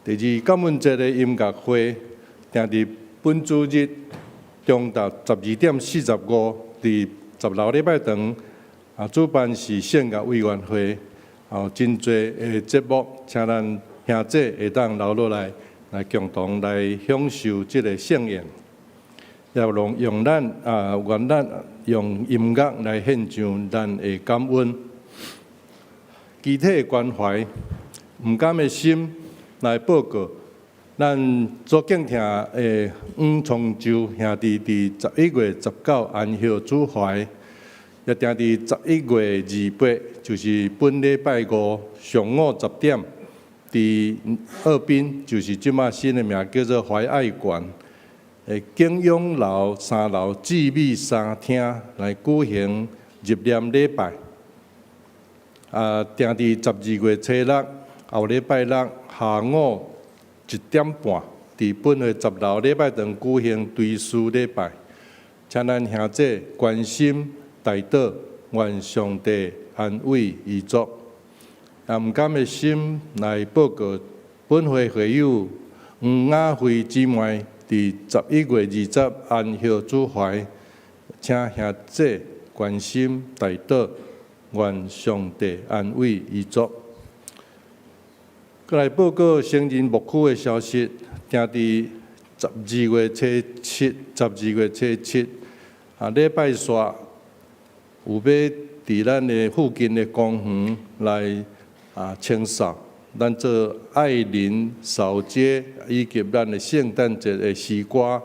B: 第二，感恩节的音乐会定伫本主日中达12:45，伫10楼礼拜堂。主办是圣乐委员会，真侪的节目，请咱兄弟会当留落来共同来享受这个盛宴。也用咱用音乐来献上咱的感恩，集体的关怀，毋甘的心来报告。咱所敬听的黄崇洲兄弟伫11月19安息主怀，也定伫11月28，就是本礼拜五上午10点，伫二滨，就是即马新的名叫做怀爱馆。景永楼3楼至美3厅来举行入念礼拜，定伫12月初6，后礼拜六下午1点半，伫本会10楼礼拜堂举行追思礼拜，请咱兄弟关心代祷，愿上帝安慰遗族。毋甘的心来报告本会会友黄雅慧姊妹。伫11月20安息主怀，请兄弟关心代祷，愿上帝安慰遗族。再来报告成人牧区的消息，定伫12月初7，礼拜三有要伫咱的附近的公园来清扫。咱做爱邻扫街，以及咱的圣诞节的诗歌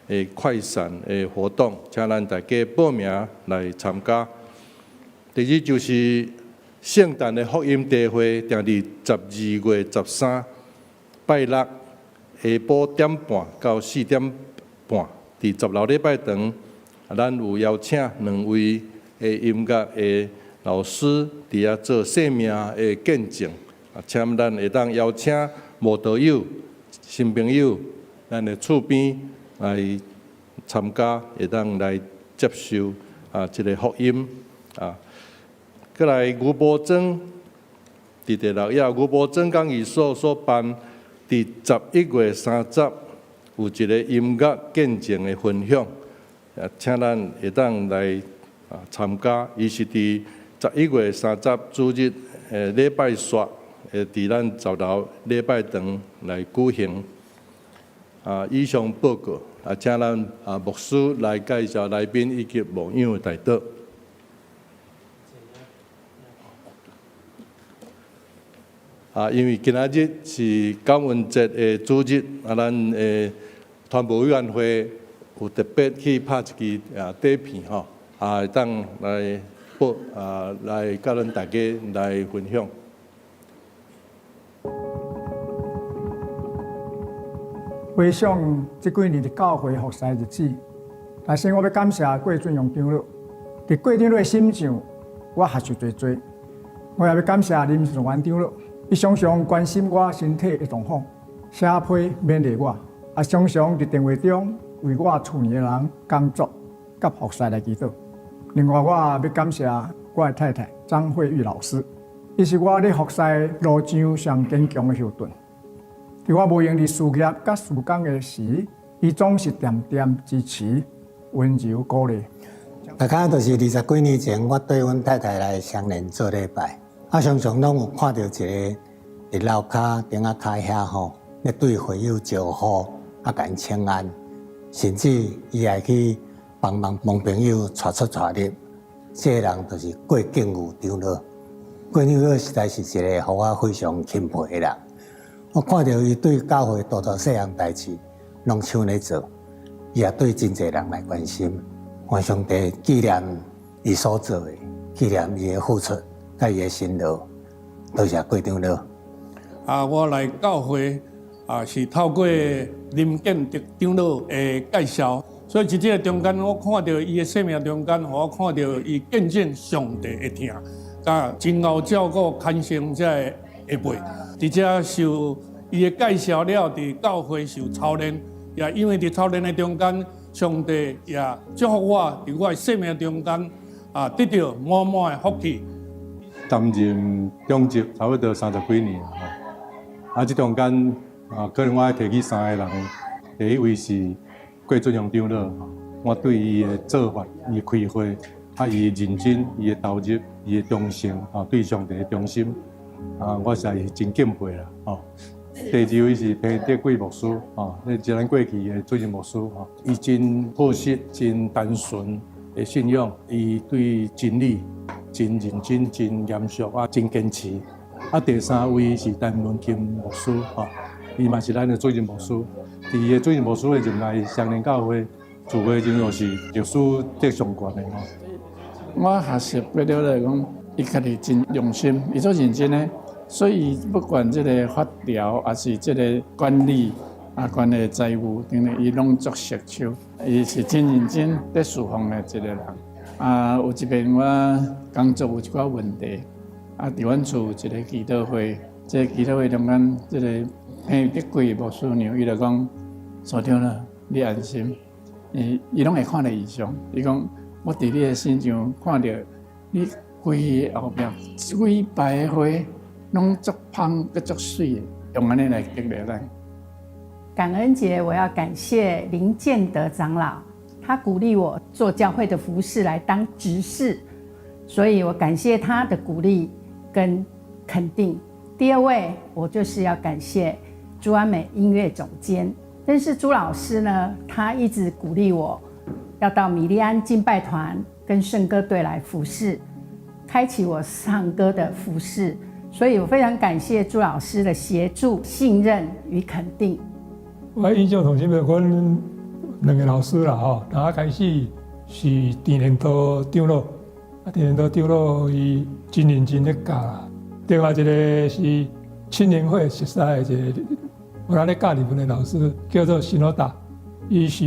B: 的快闪的活动，请咱大家报名来参加。第二就是圣诞的福音大会，定伫12月13拜六下晡1点半到4点半，伫10楼礼拜堂，咱有邀请2位的音乐的老师伫遐做生命的见证。请咱会当邀请慕道友、新朋友，咱的厝边来参加，会当来接受这个福音再来牛埔庄，伫第6页牛埔庄讲义所办，伫11月30有一个音乐见证的分享，请咱会当来参加。伊是伫11月30主日礼拜三。伫咱10楼礼拜堂来举行。以上报告，请咱牧师来介绍来宾以及牧养的代祷。因为今仔日是感恩节的主日，咱团务委员会有特别去拍一支短片当来来甲咱大家来分享。
C: 回想这几年的教会服侍日子，但是我要感谢郭俊荣长老。伫郭长老的心上，我学习多。我也要感谢林顺元长老，伊常常关心我身体的状况，写批勉励我，也常常伫电话中为我厝里的人工作甲服侍来祈祷。另外，我也要感谢我的太太张慧玉老师，伊是我咧服侍路上上坚强的后盾。伫我无用伫事业甲事工的时，伊总是点点支持、温柔鼓励。
D: 大概就是20几年前，我对阮太太来相连做礼拜，常常拢有看到一个伫楼骹顶仔骹遐吼，咧对会友招呼，甲因请安，甚至伊还去帮忙朋友带出带入。这个人就是郭敬武长老。郭长老实在是一个互我非常钦佩的人。我看到伊对教会大大小小代志，拢像咧做，伊也对真侪人来关心。愿上帝纪念伊所做的，纪念伊的付出，甲伊的辛劳。多谢郭长老。
E: 我来教会是透过林建德长老的介绍，所以在这个中间，我看到伊的生命中间，我看到伊见证上帝的听。甲真后照顾看生者的下辈，而且受伊的介绍了，伫教会受操练，也因为伫操练的中间，上帝也祝福我伫我的生命中间得到满满的福气。
B: 担任中职差不多30几年这中间可能我提起3个人，第一位是郭俊雄长老，我对伊的做法、伊开会，伊的认真、伊的投入、伊的忠诚对上帝的忠心我实在是真敬佩啦第二位是彭德贵牧师那是咱过去的主任牧师伊真朴实、真单纯的信仰，伊对真理真认真、真严肃真坚持。第三位是陈文金牧师伊嘛是咱的主任牧师。伫伊的主任牧师的任内，双连教会自会真就是历史得上悬的
F: 我学习过了来讲，伊家己真用心，伊做认真的，所以不管这个法条，还是这个管理管理财务等等，伊拢做熟手。伊是真认真在侍奉的一个人。有一遍我工作有一寡问题，伫阮厝一个祈祷会，这个祈祷会中间，这个彭德贵牧师娘，伊就讲，所长了，你安心，伊拢会看到异象。伊讲，我伫你的身上看到你规后壁几百花，拢足芳佮足水的，用安尼来激励咱。
G: 感恩节，我要感谢林建德长老，他鼓励我做教会的服事来当执事，所以我感谢他的鼓励跟肯定。第二位，我就是要感谢朱安美音乐总监。认识朱老师呢，他一直鼓励我要到米利安敬拜团跟圣歌队来服事，开启我唱歌的服事。所以我非常感谢朱老师的协助、信任与肯定。
H: 我印象中心的阮2个老师啦那开始是田连道长老，田连道长老伊真认真咧教啦。另外一个是青年会熟悉的一个，我咧教日本的老师叫做新罗达，伊是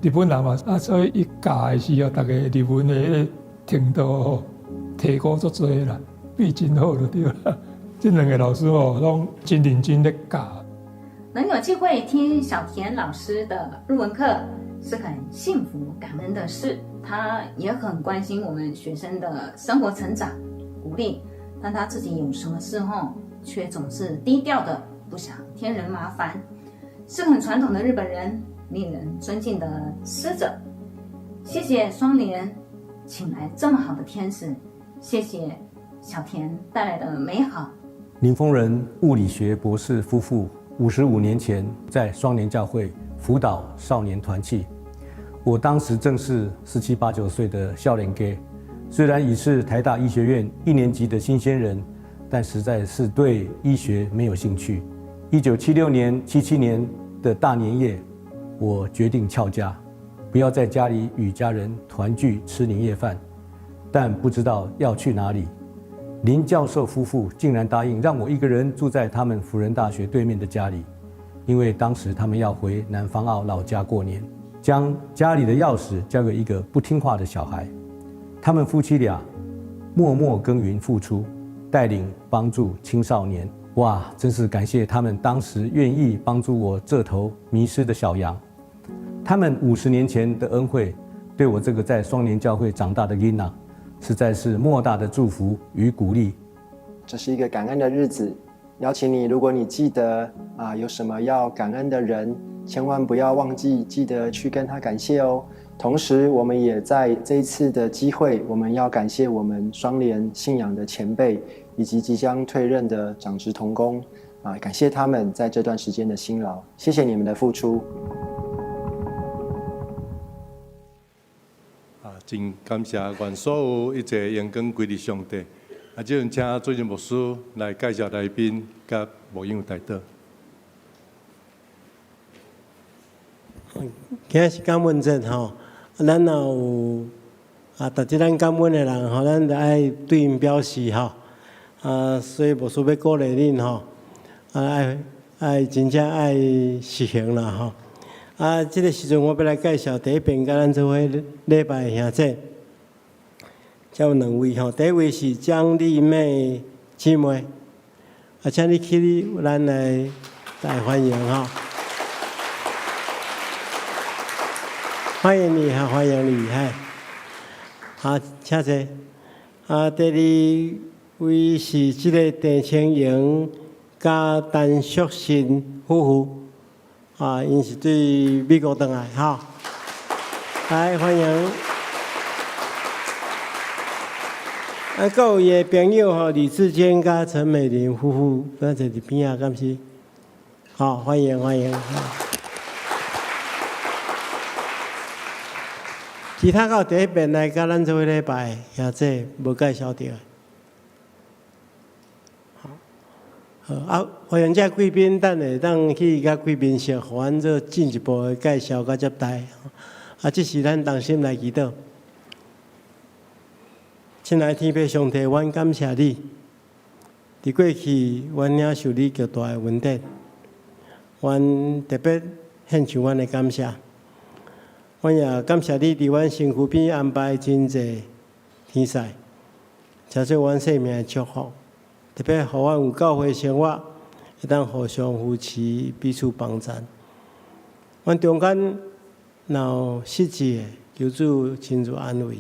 H: 日本人嘛，所以伊教的时候，大家日文的迄个程度提高足多啦，比真好就对啦。这2个老师拢真认真咧教。
I: 能有机会听小田老师的日文课是很幸福感恩的事，他也很关心我们学生的生活成长，鼓励，但他自己有什么事却总是低调的，不想添人麻烦，是很传统的日本人，令人尊敬的师者。谢谢双联请来这么好的天使，谢谢小田带来的美好。
J: 林丰仁物理学博士夫妇55年前在双联教会辅导少年团契，我当时正是17、18、19岁的少年家，虽然已是台大医学院1年级的新鲜人，但实在是对医学没有兴趣。1976年、77年的大年夜，我决定翘家，不要在家里与家人团聚吃年夜饭，但不知道要去哪里。林教授夫妇竟然答应让我一个人住在他们辅仁大学对面的家里，因为当时他们要回南方澳老家过年，将家里的钥匙交给一个不听话的小孩。他们夫妻俩默默耕耘付出，带领帮助青少年。哇，真是感谢他们当时愿意帮助我这头迷失的小羊。他们50年前的恩惠，对我这个在双联教会长大的囡仔，实在是莫大的祝福与鼓励。
K: 这是一个感恩的日子，邀请你，如果你记得有什么要感恩的人，千万不要忘记，记得去跟他感谢哦。同时，我们也在这一次的机会，我们要感谢我们双联信仰的前辈以及即将退任的长职同工感谢他们在这段时间的辛劳，谢谢你们的付出。
B: 真感谢愿所有一切荣光归于上帝。这样请主任牧师来介绍来宾甲牧养代祷。
A: 今日是感恩节咱若有达即咱感恩的人咱就爱对因表示所以牧师要鼓励恁爱真正爱实行啦这个时阵我要来介绍第一遍甲咱做伙礼拜的兄弟。才有2位吼，第一位是江丽妹姊妹，请你起咱来大欢迎哈，欢迎你哈，欢迎你嗨，好，请坐。第二位是这个郑清莹加陈淑信夫妇，因是对美国回来哈，来欢迎。还有伊的朋友吼，李志坚加陈美玲夫妇，刚才伫边啊，敢是？好，欢迎欢迎。其他到第一遍来甲咱做礼拜，也这无介绍到。好，欢迎这贵宾，等下当去甲贵宾席，互咱做进一步的介绍甲接待。这是咱同心来祈祷。亲爱的天父上帝，阮感谢你。伫过去，阮领受你极大的恩典，阮特别献上阮的感谢。阮也感谢你伫阮身躯边安排真济天使，诚做阮生命的祝福。特别互阮有教会生活，会当互相扶持，彼此帮助。阮中间若失志的，求主亲自安慰；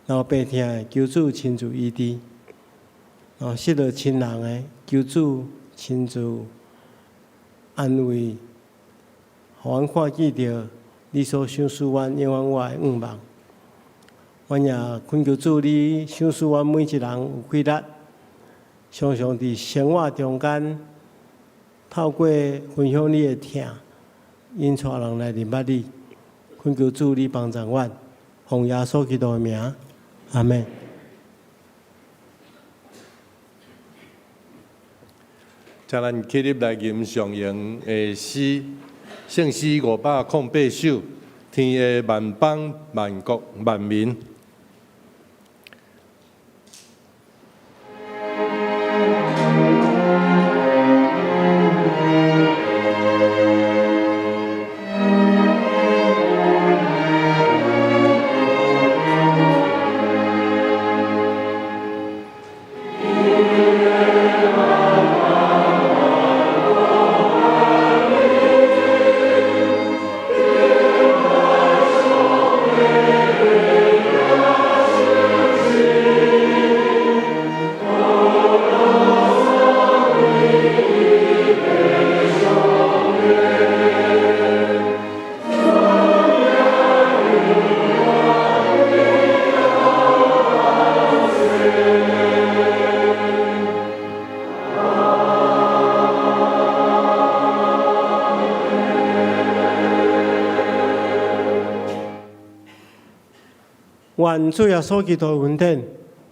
A: 若有病痛的，求主亲自医治；若失落亲人的，求主亲自安慰，互阮看见着你所赏赐阮永远我的愿望。阮也恳求主，你赏赐阮每一人有气力，常常伫生活中间，透过分享你的疼，引带人来认捌你。恳求主，你帮助阮，奉耶稣基督的名，阿门。
B: 请咱起立来吟上扬的诗，圣诗508首，天下万邦万国万民。
A: 愿主耶稣基督的恩典，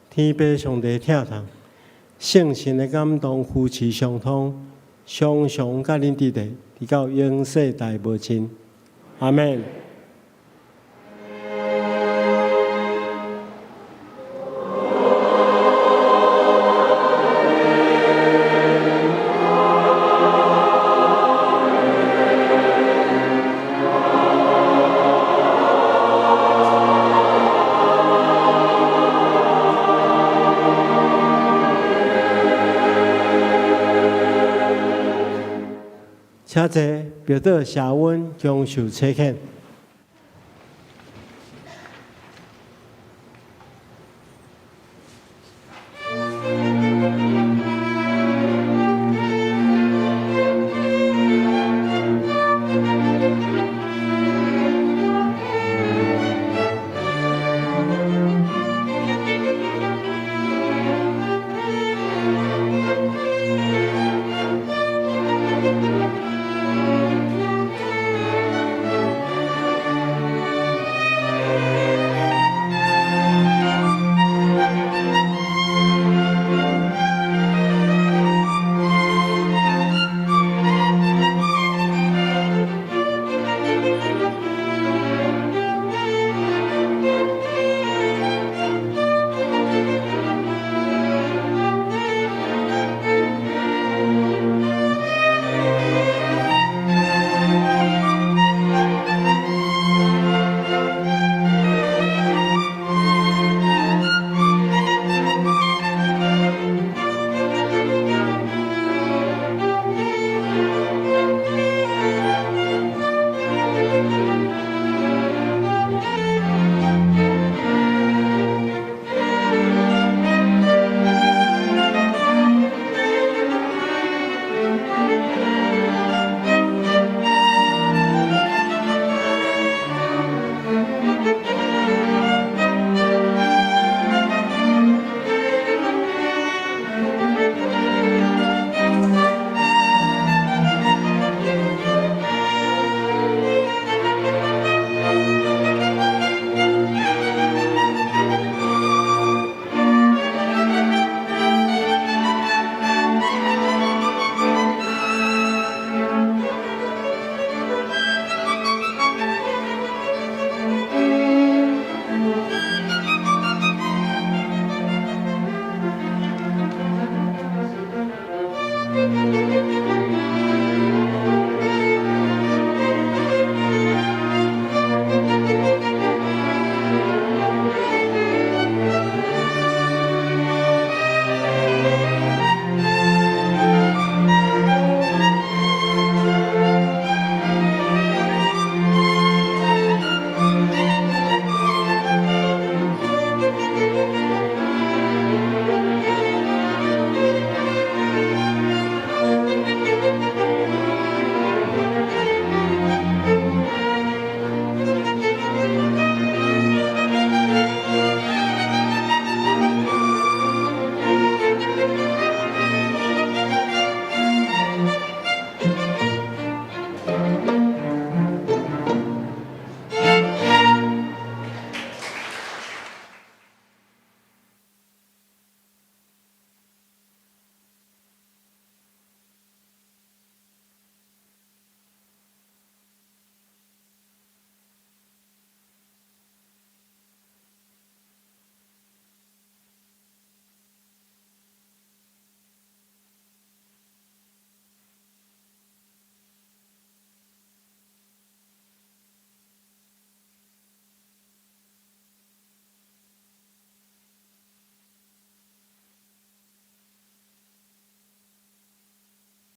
A: 天父上帝疼痛，圣神的感动，夫妻相通，常常甲恁伫地，直到永世代无尽。阿门。请坐，表导谢恩将受切恳。